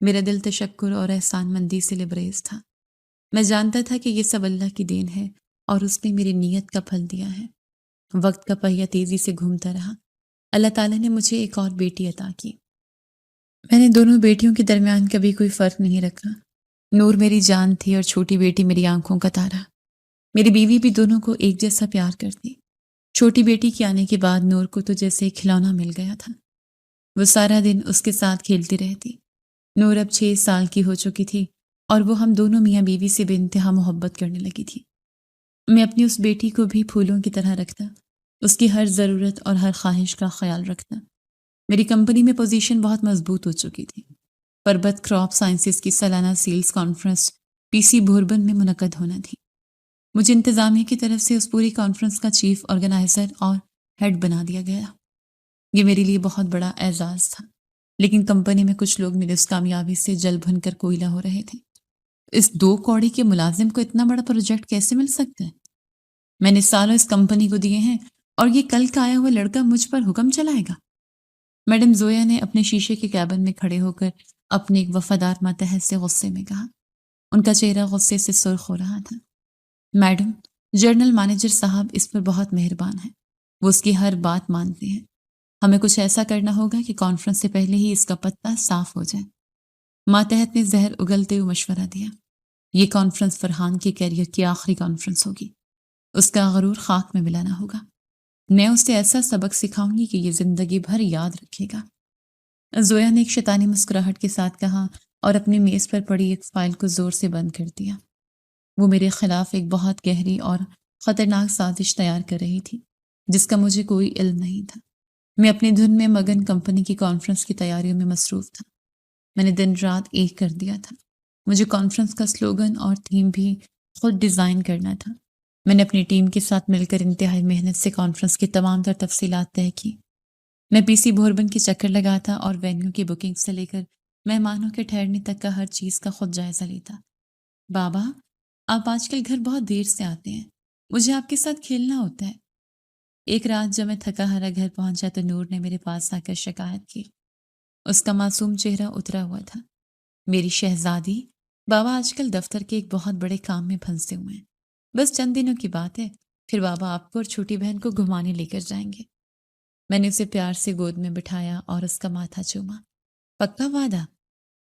میرا دل تشکر اور احسان مندی سے لبریز تھا۔ میں جانتا تھا کہ یہ سب اللہ کی دین ہے اور اس نے میری نیت کا پھل دیا ہے۔ وقت کا پہیہ تیزی سے گھومتا رہا۔ اللہ تعالیٰ نے مجھے ایک اور بیٹی عطا کی۔ میں نے دونوں بیٹیوں کے درمیان کبھی کوئی فرق نہیں رکھا۔ نور میری جان تھی اور چھوٹی بیٹی میری آنکھوں کا تارا۔ میری بیوی بھی دونوں کو ایک جیسا پیار کرتی۔ چھوٹی بیٹی کے آنے کے بعد نور کو تو جیسے ایک کھلونا مل گیا تھا۔ وہ سارا دن اس کے ساتھ کھیلتی رہتی۔ نور اب 6 سال کی ہو چکی تھی اور وہ ہم دونوں میاں بیوی سے بے انتہا محبت کرنے لگی تھی۔ میں اپنی اس بیٹی کو بھی پھولوں کی طرح رکھتا، اس کی ہر ضرورت اور ہر خواہش کا خیال رکھتا۔ میری کمپنی میں پوزیشن بہت مضبوط ہو چکی تھی۔ پربت کراپ سائنسز کی سالانہ سیلز کانفرنس PC بوربن میں منعقد ہونا تھی۔ مجھے انتظامیہ کی طرف سے اس پوری کانفرنس کا چیف آرگنائزر اور ہیڈ بنا دیا گیا۔ یہ میرے لیے بہت بڑا اعزاز تھا، لیکن کمپنی میں کچھ لوگ میری اس کامیابی سے جل بھن کر کوئلہ ہو رہے تھے۔ اس 2 کوڑی کے ملازم کو اتنا بڑا پروجیکٹ کیسے مل سکتا ہے؟ میں نے سالوں اس کمپنی کو دیے ہیں اور یہ کل کا آیا ہوا لڑکا مجھ پر حکم چلائے گا۔ میڈم زویا نے اپنے شیشے کے کیبن میں کھڑے ہو کر اپنے ایک وفادار ماتحت سے غصے میں کہا۔ ان کا چہرہ غصے سے سرخ ہو رہا تھا۔ میڈم، جنرل مینیجر صاحب اس پر بہت مہربان ہیں، وہ اس کی ہر بات مانتے ہیں۔ ہمیں کچھ ایسا کرنا ہوگا کہ کانفرنس سے پہلے ہی اس کا پتہ صاف ہو جائے۔ ماتحت نے زہر اگلتے ہوئے مشورہ دیا۔ یہ کانفرنس فرحان کے کیریئر کی آخری کانفرنس ہوگی، اس کا غرور خاک میں ملانا ہوگا۔ میں اسے ایسا سبق سکھاؤں گی کہ یہ زندگی بھر یاد رکھے گا۔ زویا نے ایک شیطانی مسکراہٹ کے ساتھ کہا اور اپنی میز پر پڑی ایک فائل کو زور سے بند کر دیا۔ وہ میرے خلاف ایک بہت گہری اور خطرناک سازش تیار کر رہی تھی جس کا مجھے کوئی علم نہیں تھا۔ میں اپنی دھن میں مگن کمپنی کی کانفرنس کی تیاریوں میں مصروف تھا۔ میں نے دن رات ایک کر دیا تھا۔ مجھے کانفرنس کا سلوگن اور تھیم بھی خود ڈیزائن کرنا تھا۔ میں نے اپنی ٹیم کے ساتھ مل کر انتہائی محنت سے کانفرنس کی تمام تر تفصیلات طے کی۔ میں پی سی بھوربن کے چکر لگاتا اور وینیو کی بکنگ سے لے کر مہمانوں کے ٹھہرنے تک کا ہر چیز کا خود جائزہ لیتا۔ بابا، آپ آج کل گھر بہت دیر سے آتے ہیں، مجھے آپ کے ساتھ کھیلنا ہوتا ہے۔ ایک رات جب میں تھکا ہارا گھر پہنچا تو نور نے میرے پاس آ کر شکایت کی۔ اس کا معصوم چہرہ اترا ہوا تھا۔ میری شہزادی، بابا آج کل دفتر کے ایک بہت بڑے کام میں پھنسے ہوئے ہیں، بس چند دنوں کی بات ہے، پھر بابا آپ کو اور چھوٹی بہن کو گھمانے لے کر جائیں گے۔ میں نے اسے پیار سے گود میں بٹھایا اور اس کا ماتھا چوما۔ پکا وعدہ؟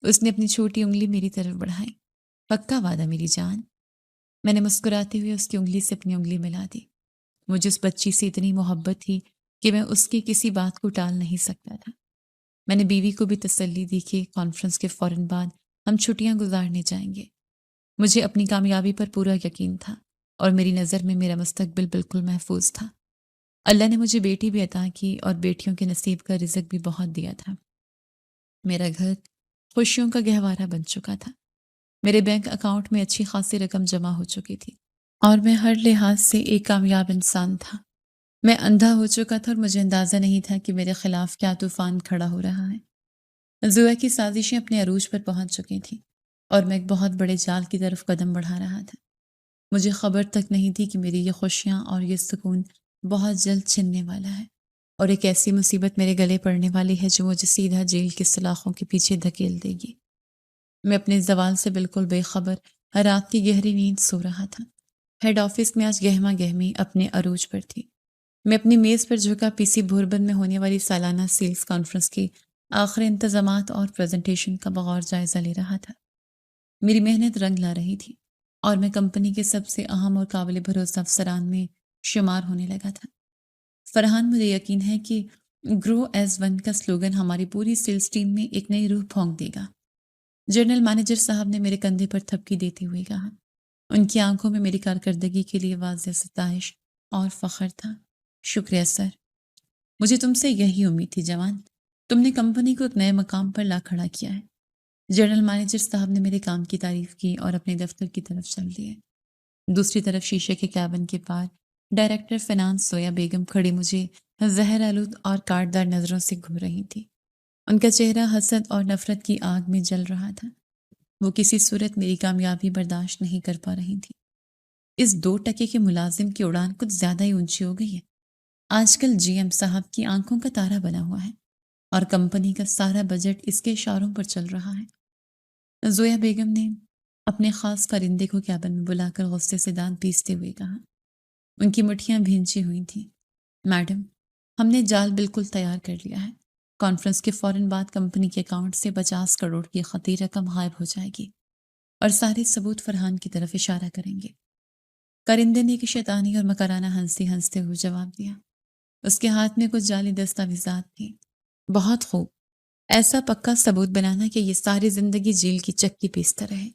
اس نے اپنی چھوٹی انگلی میری طرف بڑھائی۔ پکا وعدہ میری جان۔ میں نے مسکراتے ہوئے اس کی انگلی سے اپنی انگلی ملا دی۔ مجھے اس بچی سے اتنی محبت تھی کہ میں اس کی کسی بات کو ٹال نہیں سکتا تھا۔ میں نے بیوی کو بھی تسلی دی کہ کانفرنس کے فوراً بعد ہم چھٹیاں گزارنے جائیں گے۔ مجھے اپنی کامیابی پر پورا یقین تھا اور میری نظر میں میرا مستقبل بالکل محفوظ تھا۔ اللہ نے مجھے بیٹی بھی عطا کی اور بیٹیوں کے نصیب کا رزق بھی بہت دیا تھا۔ میرا گھر خوشیوں کا گہوارہ بن چکا تھا۔ میرے بینک اکاؤنٹ میں اچھی خاصی رقم جمع ہو چکی تھی اور میں ہر لحاظ سے ایک کامیاب انسان تھا۔ میں اندھا ہو چکا تھا اور مجھے اندازہ نہیں تھا کہ میرے خلاف کیا طوفان کھڑا ہو رہا ہے۔ زویا کی سازشیں اپنے عروج پر پہنچ چکی تھیں اور میں ایک بہت بڑے جال کی طرف قدم بڑھا رہا تھا۔ مجھے خبر تک نہیں تھی کہ میری یہ خوشیاں اور یہ سکون بہت جلد چھننے والا ہے اور ایک ایسی مصیبت میرے گلے پڑنے والی ہے جو مجھے سیدھا جیل کی سلاخوں کے پیچھے دھکیل دے گی۔ میں اپنے زوال سے بالکل بے خبر رات کی گہری نیند سو رہا تھا۔ ہیڈ آفس میں آج گہما گہمی اپنے عروج پر تھی۔ میں اپنی میز پر جھکا پی سی بھوربن میں ہونے والی سالانہ سیلز کانفرنس کی آخری انتظامات اور پریزنٹیشن کا بغور جائزہ لے رہا تھا۔ میری محنت رنگ لا رہی تھی اور میں کمپنی کے سب سے اہم اور قابل بھروسہ افسران میں شمار ہونے لگا تھا۔ فرحان، مجھے یقین ہے کہ گرو ایز ون کا سلوگن ہماری پوری سیلز ٹیم میں ایک نئی روح پھونک دے گا۔ جنرل مینیجر صاحب نے میرے کندھے پر تھپکی دیتے ہوئے کہا۔ ان کی آنکھوں میں میری کارکردگی کے لیے واضح ستائش اور فخر تھا۔ شکریہ سر، مجھے تم سے یہی امید تھی جوان۔ تم نے کمپنی کو ایک نئے مقام پر لا کھڑا کیا ہے۔ جنرل مینیجر صاحب نے میرے کام کی تعریف کی اور اپنے دفتر کی طرف چل دیے۔ دوسری طرف شیشے کے کیبن کے پار ڈائریکٹر فنانس زویا بیگم کھڑی مجھے زہر آلود اور کاٹدار نظروں سے گھور رہی تھی۔ ان کا چہرہ حسد اور نفرت کی آگ میں جل رہا تھا۔ وہ کسی صورت میری کامیابی برداشت نہیں کر پا رہی تھی۔ اس 2 ٹکے کے ملازم کی اڑان کچھ زیادہ ہی اونچی ہو گئی ہے۔ آج کل جی ایم صاحب کی آنکھوں کا تارا بنا ہوا ہے اور کمپنی کا سارا بجٹ اس کے اشاروں پر چل رہا ہے۔ زویا بیگم نے اپنے خاص کارندے کو کیبن میں بلا کر غصے سے دانت پیستے ہوئے کہا۔ ان کی مٹھیاں بھینچی ہوئی تھیں۔ میڈم، ہم نے جال بالکل تیار کر لیا ہے۔ کانفرنس کے فوراً بعد کمپنی کے اکاؤنٹ سے 50 کروڑ کی خطی رقم غائب ہو جائے گی اور سارے ثبوت فرحان کی طرف اشارہ کریں گے۔ کارندے نے ایک شیطانی اور مکرانہ ہنستے ہوئے جواب دیا۔ اس کے ہاتھ میں کچھ جعلی دستاویزات تھیں۔ بہت خوب، ایسا پکا ثبوت بنانا کہ یہ ساری زندگی جیل کی چکی پیستا رہے۔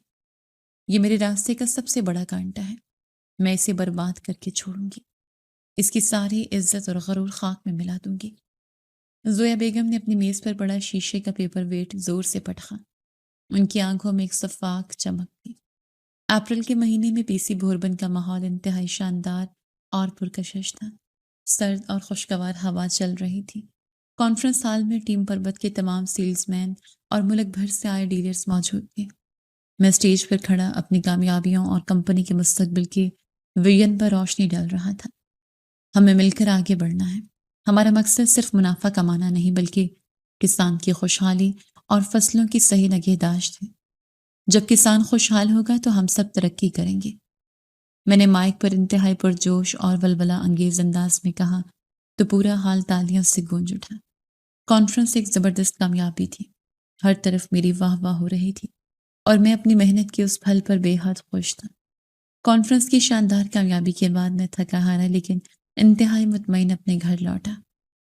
یہ میرے راستے کا سب سے بڑا کانٹا ہے، میں اسے برباد کر کے چھوڑوں گی۔ اس کی ساری عزت اور غرور خاک میں ملا دوں گی۔ زویا بیگم نے اپنی میز پر پڑا شیشے کا پیپر ویٹ زور سے پٹخا۔ ان کی آنکھوں میں ایک شفاف چمک تھی۔ اپریل کے مہینے میں پی سی بھوربن کا ماحول انتہائی شاندار اور پرکشش تھا۔ سرد اور خوشگوار ہوا چل رہی تھی۔ کانفرنس ہال میں ٹیم پربت کے تمام سیلز مین اور ملک بھر سے آئے ڈیلرز موجود تھے۔ میں اسٹیج پر کھڑا اپنی کامیابیوں اور کمپنی کے مستقبل کے ویژن پر روشنی ڈال رہا تھا۔ ہمیں مل کر آگے بڑھنا ہے۔ ہمارا مقصد صرف منافع کمانا نہیں بلکہ کسان کی خوشحالی اور فصلوں کی صحیح نگہداشت ہے۔ جب کسان خوشحال ہوگا تو ہم سب ترقی کریں گے۔ میں نے مائک پر انتہائی پرجوش اور ولولہ انگیز انداز میں کہا تو پورا حال تالیوں سے گونج اٹھا۔ کانفرنس ایک زبردست کامیابی تھی۔ ہر طرف میری واہ واہ ہو رہی تھی اور میں اپنی محنت کے اس پھل پر بے حد خوش تھا۔ کانفرنس کی شاندار کامیابی کے بعد میں تھکا ہارا لیکن انتہائی مطمئن اپنے گھر لوٹا۔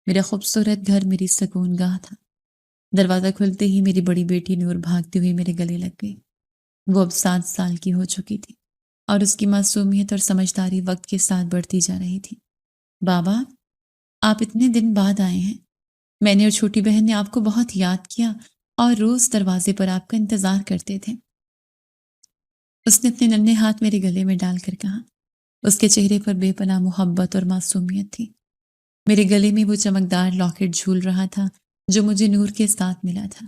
میرا خوبصورت گھر میری سکون گاہ تھا۔ دروازہ کھلتے ہی میری بڑی بیٹی نور بھاگتی ہوئی میرے گلے لگ گئی۔ وہ اب 7 سال کی ہو چکی تھی اور اس کی معصومیت اور سمجھداری وقت کے ساتھ بڑھتی جا رہی تھی۔ بابا، آپ اتنے دن بعد آئے ہیں۔ میں نے اور چھوٹی بہن نے آپ کو بہت یاد کیا اور روز دروازے پر آپ کا انتظار کرتے تھے۔ اس نے اپنے ننھے ہاتھ میرے گلے میں ڈال کر کہا۔ اس کے چہرے پر بے پناہ محبت اور معصومیت تھی۔ میرے گلے میں وہ چمکدار لاکٹ جھول رہا تھا جو مجھے نور کے ساتھ ملا تھا۔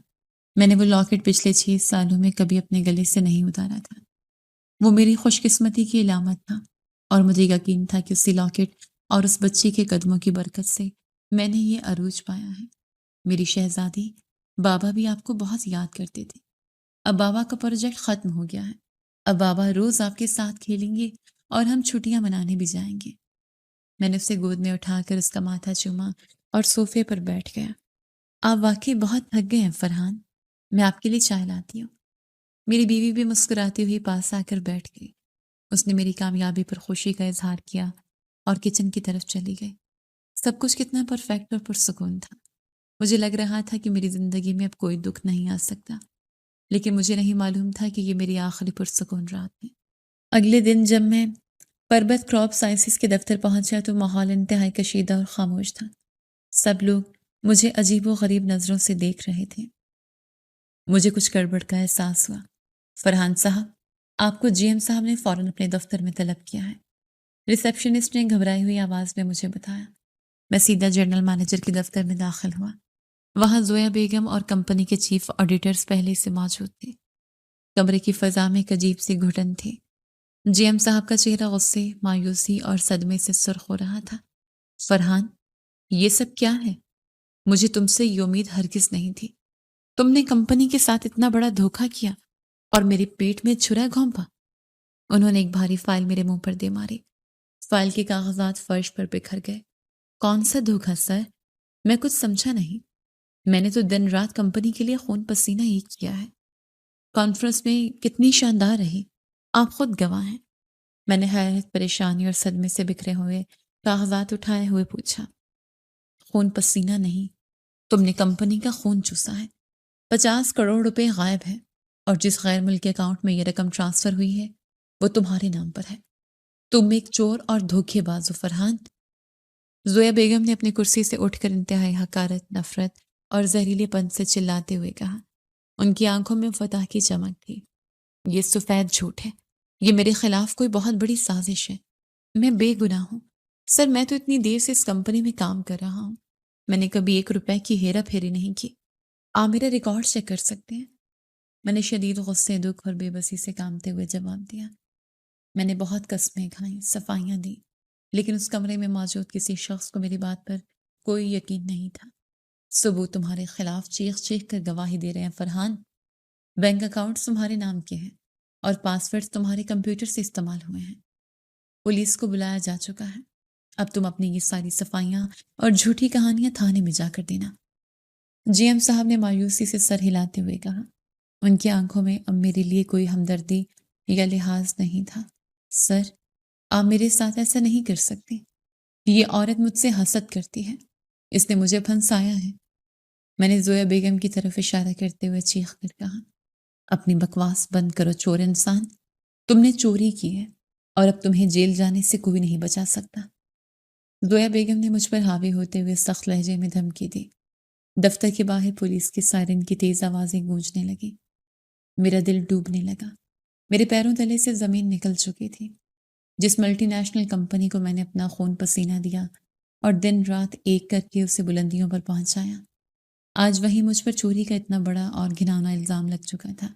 میں نے وہ لاکٹ پچھلے 6 سالوں میں کبھی اپنے گلے سے نہیں اتارا تھا۔ وہ میری خوش قسمتی کی علامت تھا اور مجھے یقین تھا کہ اسی لاکٹ اور اس بچی کے قدموں کی برکت سے میں نے یہ عروج پایا ہے۔ میری شہزادی، بابا بھی آپ کو بہت یاد کرتے تھے۔ اب بابا کا پروجیکٹ ختم ہو گیا ہے۔ اب بابا روز آپ کے ساتھ کھیلیں گے اور ہم چھٹیاں منانے بھی جائیں گے۔ میں نے اسے گود میں اٹھا کر اس کا ماتھا چوما اور صوفے پر بیٹھ گیا۔ آپ واقعی بہت تھک گئے ہیں فرحان، میں آپ کے لیے چائے لاتی ہوں۔ میری بیوی بھی مسکراتی ہوئی پاس آ کر بیٹھ گئی۔ اس نے میری کامیابی پر خوشی کا اظہار کیا اور کچن کی طرف چلی گئی۔ سب کچھ کتنا پرفیکٹ اور پرسکون تھا۔ مجھے لگ رہا تھا کہ میری زندگی میں اب کوئی دکھ نہیں آ سکتا، لیکن مجھے نہیں معلوم تھا کہ یہ میری آخری پرسکون رات ہے۔ اگلے دن جب میں پربت کراپ سائنسز کے دفتر پہنچا تو ماحول انتہائی کشیدہ اور خاموش تھا۔ سب لوگ مجھے عجیب و غریب نظروں سے دیکھ رہے تھے۔ مجھے کچھ گڑبڑ کا احساس ہوا۔ فرحان صاحب، آپ کو جی ایم صاحب نے فوراً اپنے دفتر میں طلب کیا ہے، ریسیپشنسٹ نے گھبرائی ہوئی آواز میں مجھے بتایا۔ میں سیدھا جنرل مینیجر کے دفتر میں داخل ہوا۔ وہاں زویا بیگم اور کمپنی کے چیف آڈیٹرز پہلے سے موجود تھے۔ کمرے کی فضا میں ایک عجیب سی گھٹن تھی۔ جی ایم صاحب کا چہرہ غصے، مایوسی اور صدمے سے سرخ ہو رہا تھا۔ فرحان، یہ سب کیا ہے؟ مجھے تم سے یہ امید ہرگز نہیں تھی۔ تم نے کمپنی کے ساتھ اتنا بڑا دھوکہ کیا اور میرے پیٹ میں چھرا گھونپا۔ انہوں نے ایک بھاری فائل میرے منہ پر دے ماری۔ فائل کے کاغذات فرش پر بکھر گئے۔ کون سا دھوکہ سر؟ میں کچھ سمجھا نہیں۔ میں نے تو دن رات کمپنی کے لیے خون پسینہ ہی کیا ہے۔ کانفرنس میں کتنی شاندار رہی، آپ خود گواہ ہیں۔ میں نے حیرت، پریشانی اور صدمے سے بکھرے ہوئے کاغذات اٹھائے ہوئے پوچھا۔ خون پسینہ نہیں، تم نے کمپنی کا خون چوسا ہے۔ 50 کروڑ روپے غائب ہے اور جس غیر ملکی اکاؤنٹ میں یہ رقم ٹرانسفر ہوئی ہے وہ تمہارے نام پر ہے۔ تم ایک چور اور دھوکے باز ہو فرحان۔ زویا بیگم نے اپنی کرسی سے اٹھ کر انتہائی حقارت، نفرت اور زہریلے پن سے چلاتے ہوئے کہا۔ ان کی آنکھوں میں فتح کی چمک تھی۔ یہ سفید جھوٹ ہے، یہ میرے خلاف کوئی بہت بڑی سازش ہے۔ میں بے گناہ ہوں سر، میں تو اتنی دیر سے اس کمپنی میں کام کر رہا ہوں، میں نے کبھی 1 روپے کی ہیرا پھیری نہیں کی۔ آپ میرا ریکارڈ چیک کر سکتے ہیں۔ میں نے شدید غصے، دکھ اور بے بسی سے کامتے ہوئے جواب دیا۔ میں نے بہت قسمیں کھائیں، صفائیاں دیں، لیکن اس کمرے میں موجود کسی شخص کو میری بات پر کوئی یقین نہیں تھا۔ ثبوت تمہارے خلاف چیخ چیخ کر گواہی دے رہے ہیں فرحان۔ بینک اکاؤنٹس تمہارے نام کے ہیں اور پاسورڈز تمہارے کمپیوٹر سے استعمال ہوئے ہیں۔ پولیس کو بلایا جا چکا ہے۔ اب تم اپنی یہ ساری صفائیاں اور جھوٹی کہانیاں تھانے میں جا کر دینا۔ جی ایم صاحب نے مایوسی سے سر ہلاتے ہوئے کہا۔ ان کی آنکھوں میں اب میرے لیے کوئی ہمدردی یا لحاظ نہیں تھا۔ سر، آپ میرے ساتھ ایسا نہیں کر سکتے۔ یہ عورت مجھ سے حسد کرتی ہے، اس نے مجھے پھنسایا ہے۔ میں نے زویا بیگم کی طرف اشارہ کرتے ہوئے چیخ کر کہا۔ اپنی بکواس بند کرو چور انسان، تم نے چوری کی ہے اور اب تمہیں جیل جانے سے کوئی نہیں بچا سکتا۔ زویا بیگم نے مجھ پر حاوی ہوتے ہوئے سخت لہجے میں دھمکی دی۔ دفتر کے باہر پولیس کی سائرن کی تیز آوازیں گونجنے لگی۔ میرا دل ڈوبنے لگا، میرے پیروں تلے سے زمین نکل چکی تھی۔ جس ملٹی نیشنل کمپنی کو میں نے اپنا خون پسینہ دیا اور دن رات ایک کر کے اسے بلندیوں پر پہنچایا، آج وہی مجھ پر چوری کا اتنا بڑا اور گھناؤنا الزام لگ چکا تھا۔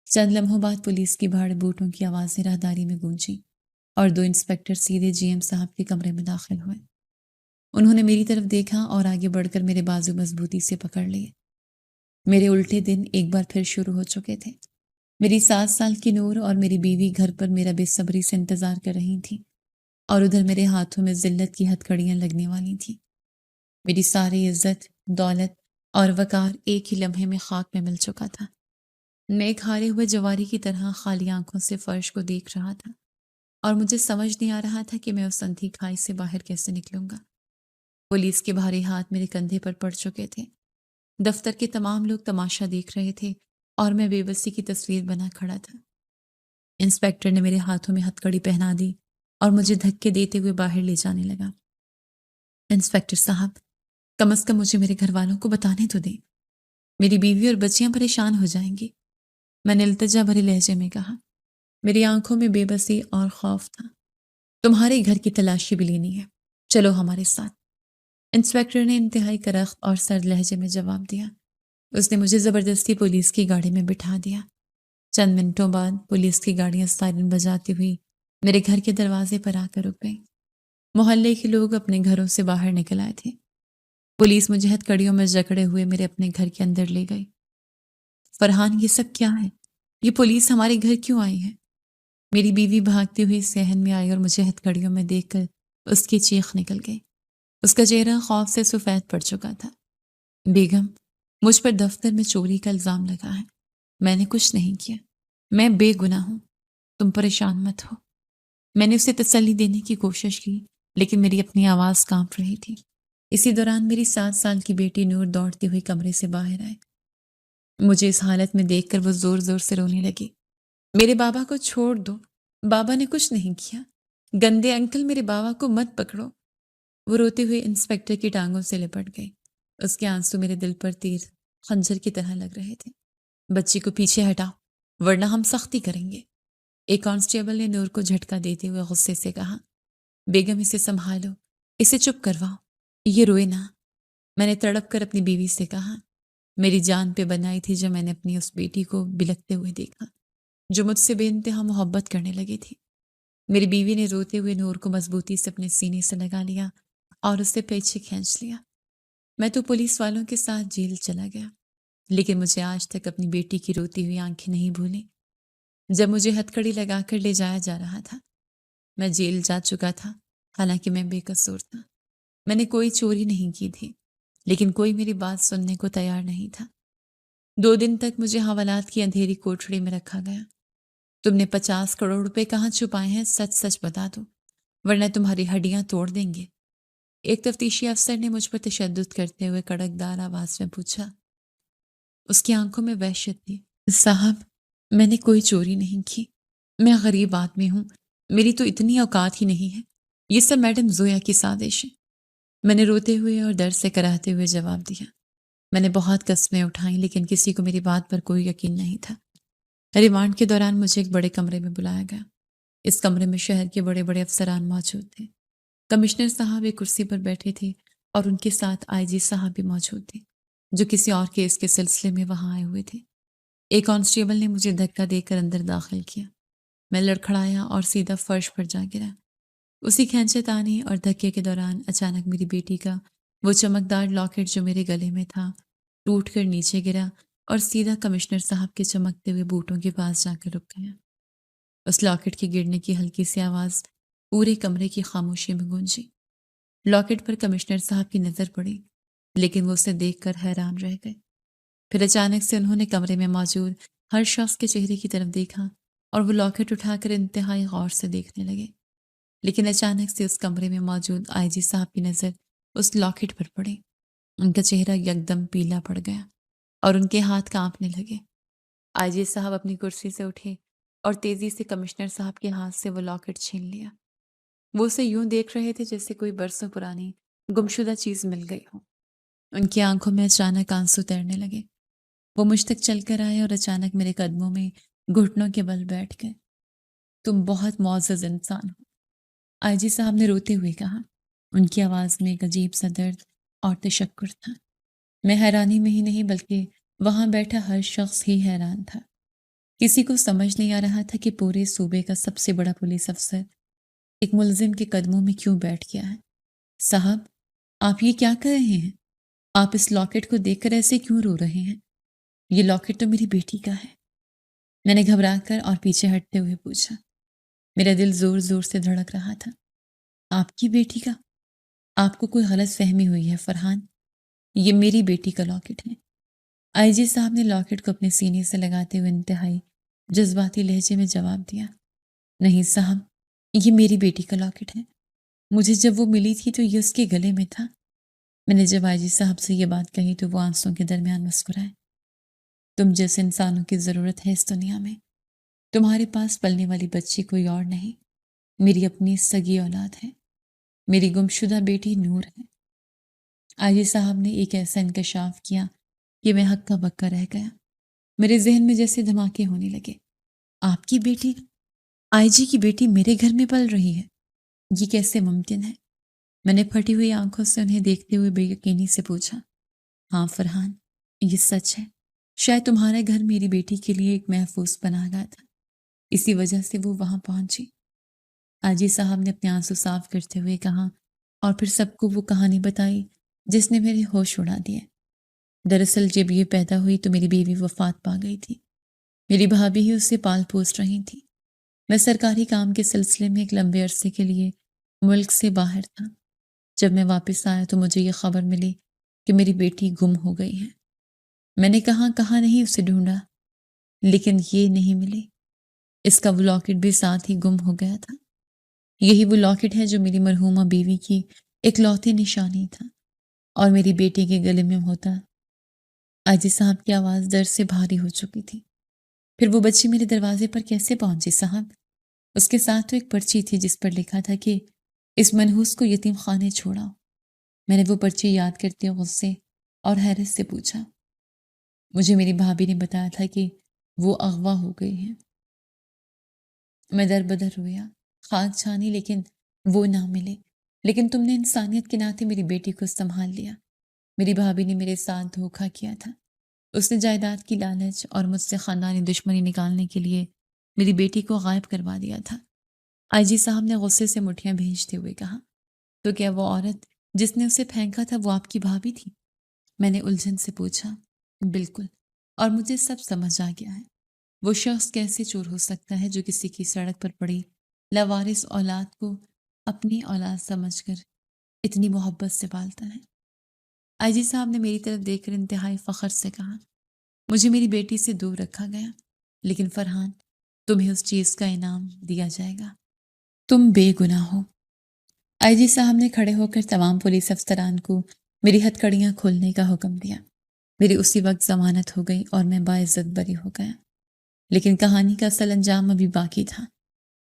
چند لمحوں بعد پولیس کی بھاڑ بوٹوں کی آوازیں راہداری میں گونجی اور 2 انسپکٹر سیدھے جی ایم صاحب کے کمرے میں داخل ہوئے۔ انہوں نے میری طرف دیکھا اور آگے بڑھ کر میرے بازو مضبوطی سے پکڑ لیے۔ میرے الٹے دن ایک بار پھر شروع ہو چکے تھے۔ میری 7 سال کی نور اور میری بیوی گھر پر میرا بے صبری سے انتظار کر رہی تھی، اور ادھر میرے ہاتھوں میں ذلت کی ہتھکڑیاں لگنے والی تھیں۔ میری ساری عزت، دولت اور وقار ایک ہی لمحے میں خاک میں مل چکا تھا۔ میں ایک ہارے ہوئے جواری کی طرح خالی آنکھوں سے فرش کو دیکھ رہا تھا، اور مجھے سمجھ نہیں آ رہا تھا کہ میں اس اندھی کھائی سے باہر کیسے نکلوں گا۔ پولیس کے بھاری ہاتھ میرے کندھے پر پڑ چکے تھے۔ دفتر کے تمام لوگ تماشا دیکھ رہے تھے اور میں بے بسی کی تصویر بنا کھڑا تھا۔ انسپیکٹر نے میرے ہاتھوں میں ہتھکڑی پہنا دی اور مجھے دھکے دیتے ہوئے باہر لے جانے لگا۔ انسپیکٹر صاحب، کم از کم مجھے میرے گھر والوں کو بتانے تو دیں، میری بیوی اور بچیاں پریشان ہو جائیں گی، میں نے التجا بھرے لہجے میں کہا۔ میری آنکھوں میں بے بسی اور خوف تھا۔ تمہارے گھر کی تلاشی بھی لینی ہے، چلو ہمارے ساتھ، انسپیکٹر نے انتہائی کرخت اور سرد لہجے میں جواب دیا۔ اس نے مجھے زبردستی پولیس کی گاڑی میں بٹھا دیا۔ چند منٹوں بعد پولیس کی گاڑیاں سائرن بجاتی ہوئی میرے گھر کے دروازے پر آ کر رک گئیں۔ محلے کے لوگ اپنے گھروں سے باہر نکل آئے تھے۔ پولیس مجھے ہتھکڑیوں میں جکڑے ہوئے میرے اپنے گھر کے اندر لے گئی۔ فرحان، یہ سب کیا ہے؟ یہ پولیس ہمارے گھر کیوں آئی ہے؟ میری بیوی بھاگتی ہوئی صحن میں آئی اور مجھے ہتھکڑیوں میں دیکھ کر اس کی چیخ نکل گئی۔ اس کا چہرہ خوف سے سفید پڑ چکا تھا۔ بیگم، مجھ پر دفتر میں چوری کا الزام لگا ہے، میں نے کچھ نہیں کیا، میں بے گناہ ہوں، تم پریشان مت ہو۔ میں نے اسے تسلی دینے کی کوشش کی، لیکن میری اپنی آواز کانپ رہی تھی۔ اسی دوران میری 7 سال کی بیٹی نور دوڑتی ہوئی کمرے سے باہر آئی۔ مجھے اس حالت میں دیکھ کر وہ زور زور سے رونے لگی۔ میرے بابا کو چھوڑ دو، بابا نے کچھ نہیں کیا، گندے انکل میرے بابا کو مت پکڑو۔ وہ روتے ہوئے انسپیکٹر کی ٹانگوں سے لپٹ گئی۔ اس کے آنسو میرے دل پر تیر خنجر کی طرح لگ رہے تھے۔ بچی کو پیچھے ہٹاؤ ورنہ ہم سختی کریں گے، ایک کانسٹیبل نے نور کو جھٹکا دیتے ہوئے غصے سے کہا۔ بیگم، اسے سنبھالو، اسے چپ کرواؤ، یہ روئے نہ، میں نے تڑپ کر اپنی بیوی سے کہا۔ میری جان پہ بنائی تھی جو میں نے اپنی اس بیٹی کو بلکتے ہوئے دیکھا، جو مجھ سے بے انتہا محبت کرنے لگی تھی۔ میری بیوی نے روتے ہوئے نور کو مضبوطی سے اپنے سینے سے لگا لیا اور اسے پیچھے کھینچ لیا۔ میں تو پولیس والوں کے ساتھ جیل چلا گیا، لیکن مجھے آج تک اپنی بیٹی کی روتی ہوئی آنکھیں نہیں بھولیں۔ جب مجھے ہتھکڑی لگا کر لے جایا جا رہا تھا، میں جیل جا چکا تھا، حالانکہ میں بے قصور تھا۔ میں نے کوئی چوری نہیں کی تھی، لیکن کوئی میری بات سننے کو تیار نہیں تھا۔ 2 دن تک مجھے حوالات کی اندھیری کوٹھڑی میں رکھا گیا۔ تم نے 50 کروڑ روپے کہاں چھپائے ہیں، سچ سچ بتا دو، ورنہ تمہاری ہڈیاں توڑ دیں گے۔ ایک تفتیشی افسر نے مجھ پر تشدد کرتے ہوئے کڑکدار آواز میں پوچھا۔ اس کی آنکھوں میں وحشت تھی۔ صاحب، میں نے کوئی چوری نہیں کی، میں غریب آدمی ہوں، میری تو اتنی اوقات ہی نہیں ہے، یہ سب میڈم زویا کی سازش ہے، میں نے روتے ہوئے اور درد سے کراہتے ہوئے جواب دیا۔ میں نے بہت قسمیں اٹھائیں، لیکن کسی کو میری بات پر کوئی یقین نہیں تھا۔ ریمانڈ کے دوران مجھے ایک بڑے کمرے میں بلایا گیا۔ اس کمرے میں شہر کے بڑے بڑے افسران موجود تھے۔ کمشنر صاحب ایک کرسی پر بیٹھے تھے اور ان کے ساتھ آئی جی صاحب بھی موجود تھے، جو کسی اور کیس کے سلسلے میں وہاں آئے ہوئے تھے۔ ایک کانسٹیبل نے مجھے دھکا دے کر اندر داخل کیا۔ میں لڑکھڑایا اور سیدھا فرش پر جا گرا۔ اسی کھینچے تانے اور دھکے کے دوران اچانک میری بیٹی کا وہ چمکدار لاکٹ جو میرے گلے میں تھا ٹوٹ کر نیچے گرا اور سیدھا کمشنر صاحب کے چمکتے ہوئے بوٹوں کے پاس جا کر رک گیا۔ اس لاکٹ کے گرنے کی ہلکی سی آواز پورے کمرے کی خاموشی میں گونجی۔ لاکٹ پر کمشنر صاحب کی نظر پڑی، لیکن وہ اسے دیکھ کر حیران رہ گئے۔ پھر اچانک سے انہوں نے کمرے میں موجود ہر شخص کے چہرے کی طرف دیکھا اور وہ لاکٹ اٹھا کر انتہائی غور سے دیکھنے لگے۔ لیکن اچانک سے اس کمرے میں موجود آئی جی صاحب کی نظر اس لاکٹ پر پڑی۔ ان کا چہرہ یکدم پیلا پڑ گیا اور ان کے ہاتھ کانپنے لگے۔ آئی جی صاحب اپنی کرسی سے اٹھے اور تیزی سے کمشنر صاحب کے ہاتھ سے وہ لاکٹ چھین لیا۔ وہ اسے یوں دیکھ رہے تھے جیسے کوئی برسوں پرانی گمشدہ چیز مل گئی ہو۔ ان کی آنکھوں میں اچانک آنسو تیرنے لگے۔ وہ مجھ تک چل کر آئے اور اچانک میرے قدموں میں گھٹنوں کے بل بیٹھ گئے۔ تم بہت معزز انسان ہو، آئی جی صاحب نے روتے ہوئے کہا۔ ان کی آواز میں ایک عجیب سا درد اور تشکر تھا۔ میں حیرانی میں ہی نہیں بلکہ وہاں بیٹھا ہر شخص ہی حیران تھا۔ کسی کو سمجھ نہیں آ رہا تھا کہ پورے صوبے کا سب سے بڑا پولیس افسر ایک ملزم کے قدموں میں کیوں بیٹھ گیا ہے۔ صاحب، آپ یہ کیا کر رہے ہیں؟ آپ اس لاکٹ کو دیکھ کر ایسے کیوں رو رہے ہیں؟ یہ لاکٹ تو میری بیٹی کا ہے۔ میں نے گھبرا کر اور پیچھے ہٹتے ہوئے پوچھا۔ میرا دل زور زور سے دھڑک رہا تھا۔ آپ کی بیٹی کا؟ آپ کو کوئی غلط فہمی ہوئی ہے فرحان، یہ میری بیٹی کا لاکٹ ہے۔ آئی جی صاحب نے لاکٹ کو اپنے سینے سے لگاتے ہوئے انتہائی جذباتی لہجے میں جواب دیا۔ نہیں صاحب، یہ میری بیٹی کا لاکٹ ہے۔ مجھے جب وہ ملی تھی تو یہ اس کے گلے میں تھا۔ میں نے جب آئی جی صاحب سے یہ بات کہی تو وہ آنسوں کے درمیان مسکرائے۔ تم جیسے انسانوں کی ضرورت ہے اس دنیا میں۔ تمہارے پاس پلنے والی بچی کوئی اور نہیں، میری اپنی سگی اولاد ہے، میری گمشدہ بیٹی نور ہے۔ آئی جی صاحب نے ایک ایسا انکشاف کیا کہ میں ہکا بکا رہ گیا۔ میرے ذہن میں جیسے دھماکے ہونے لگے۔ آپ کی بیٹی، آئی جی کی بیٹی میرے گھر میں پل رہی ہے؟ یہ کیسے ممکن ہے؟ میں نے پھٹی ہوئی آنکھوں سے انہیں دیکھتے ہوئے بے یقینی سے پوچھا۔ ہاں فرحان، یہ سچ ہے۔ شاید تمہارے گھر میری بیٹی کے لیے ایک محفوظ پناہ گاہ تھا، اسی وجہ سے وہ وہاں پہنچی۔ آجی صاحب نے اپنے آنسو صاف کرتے ہوئے کہا اور پھر سب کو وہ کہانی بتائی جس نے میرے ہوش اڑا دیے۔ دراصل جب یہ پیدا ہوئی تو میری بیوی وفات پا گئی تھی۔ میری بھابھی ہی اسے پال پوس رہی تھی۔ میں سرکاری کام کے سلسلے میں ایک لمبے عرصے کے لیے ملک سے باہر تھا۔ جب میں واپس آیا تو مجھے یہ خبر ملی کہ میری بیٹی گم ہو گئی ہے۔ میں نے کہاں نہیں اسے ڈھونڈا، لیکن یہ نہیں ملی۔ اس کا وہ لاکٹ بھی ساتھ ہی گم ہو گیا تھا۔ یہی وہ لاکٹ ہے جو میری مرحومہ بیوی کی اکلوتی نشانی تھا اور میری بیٹی کے گلے میں ہوتا۔ آجی صاحب کی آواز درد سے بھاری ہو چکی تھی۔ پھر وہ بچی میرے دروازے پر کیسے پہنچی صاحب؟ اس کے ساتھ تو ایک پرچی تھی جس پر لکھا تھا کہ اس منحوس کو یتیم خانے چھوڑا۔ میں نے وہ پرچی یاد کرتے غصے اور حیرت سے پوچھا۔ مجھے میری بھابھی نے بتایا تھا کہ وہ اغوا ہو گئی ہیں۔ میں در بدر رویا، خاک چھانی، لیکن وہ نہ ملے۔ لیکن تم نے انسانیت کے ناطے میری بیٹی کو سنبھال لیا۔ میری بھابھی نے میرے ساتھ دھوکہ کیا تھا۔ اس نے جائیداد کی لالچ اور مجھ سے خاندانی دشمنی نکالنے کے لیے میری بیٹی کو غائب کروا دیا تھا۔ آئی جی صاحب نے غصے سے مٹھیاں بھیجتے ہوئے کہا۔ تو کیا وہ عورت جس نے اسے پھینکا تھا وہ آپ کی بھابھی تھی؟ میں نے الجھن سے پوچھا۔ بالکل، اور مجھے سب سمجھ آ گیا ہے۔ وہ شخص کیسے چور ہو سکتا ہے جو کسی کی سڑک پر پڑی لاوارث اولاد کو اپنی اولاد سمجھ کر اتنی محبت سے پالتا ہے؟ آئی جی صاحب نے میری طرف دیکھ کر انتہائی فخر سے کہا۔ مجھے میری بیٹی سے دور رکھا گیا، لیکن فرحان، تمہیں اس چیز کا انعام دیا جائے گا۔ تم بے گناہ ہو۔ آئی جی صاحب نے کھڑے ہو کر تمام پولیس افسران کو میری ہتھکڑیاں کھولنے کا حکم دیا۔ میری اسی وقت ضمانت ہو گئی اور میں باعزت بری ہو گیا۔ لیکن کہانی کا اصل انجام ابھی باقی تھا۔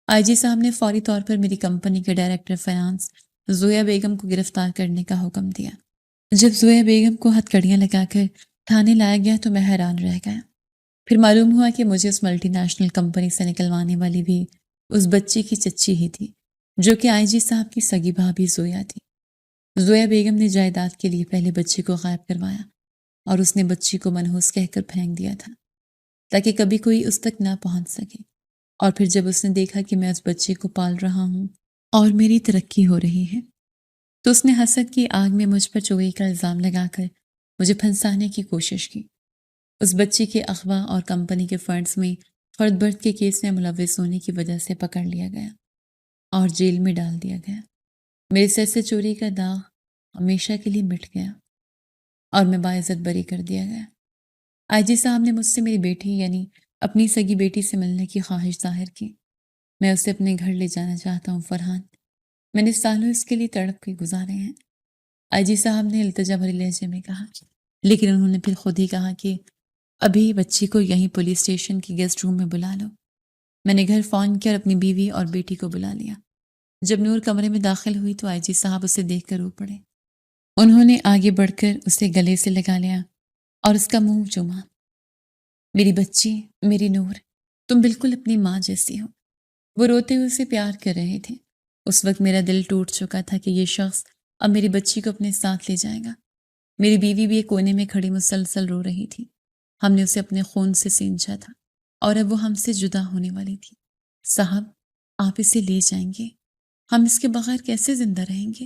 آئی جی صاحب نے فوری طور پر میری کمپنی کے ڈائریکٹر فائنانس زویا بیگم کو گرفتار کرنے کا حکم دیا۔ جب زویا بیگم کو ہتھکڑیاں لگا کر تھانے لایا گیا تو میں حیران رہ گیا۔ پھر معلوم ہوا کہ مجھے اس ملٹی نیشنل کمپنی سے نکلوانے والی بھی اس بچی کی چچی ہی تھی، جو کہ آئی جی صاحب کی سگی بھابھی زویا تھی۔ زویا بیگم نے جائیداد کے لیے پہلے بچی کو غائب کروایا اور اس نے بچی کو منحوس کہہ کر پھینک دیا تھا تاکہ کبھی کوئی اس تک نہ پہنچ سکے۔ اور پھر جب اس نے دیکھا کہ میں اس بچے کو پال رہا ہوں اور میری ترقی ہو رہی ہے تو اس نے حسد کی آگ میں مجھ پر چوری کا الزام لگا کر مجھے پھنسانے کی کوشش کی۔ اس بچی کے اغوا اور کمپنی کے فنڈز میں فرد برد کے کیس میں ملوث ہونے کی وجہ سے پکڑ لیا گیا اور جیل میں ڈال دیا گیا۔ میرے سر سے چوری کا داغ ہمیشہ کے لیے مٹ گیا اور میں باعزت بری کر دیا گیا۔ آئی جی صاحب نے مجھ سے میری بیٹی یعنی اپنی سگی بیٹی سے ملنے کی خواہش ظاہر کی۔ میں اسے اپنے گھر لے جانا چاہتا ہوں فرحان، میں نے سالوں اس کے لیے تڑپ کے گزارے ہیں۔ آئی جی صاحب نے التجا بھرے لہجے میں کہا، لیکن انہوں نے پھر خود ہی کہا کہ ابھی بچی کو یہیں پولیس اسٹیشن کی گیسٹ روم میں بلا لو۔ میں نے گھر فون کیا اور اپنی بیوی اور بیٹی کو بلا لیا۔ جب نور کمرے میں داخل ہوئی تو آئی جی صاحب اسے دیکھ کر رو پڑے۔ انہوں نے آگے بڑھ کر اسے گلے سے لگا لیا اور اس کا منہ چوما۔ میری بچی، میری نور، تم بالکل اپنی ماں جیسی ہو۔ وہ روتے ہوئے اسے پیار کر رہے تھے۔ اس وقت میرا دل ٹوٹ چکا تھا کہ یہ شخص اب میری بچی کو اپنے ساتھ لے جائے گا۔ میری بیوی بھی ایک کونے میں کھڑی مسلسل رو رہی تھی۔ ہم نے اسے اپنے خون سے سینچا تھا اور اب وہ ہم سے جدا ہونے والی تھی۔ صاحب، آپ اسے لے جائیں گے؟ ہم اس کے بغیر کیسے زندہ رہیں گے؟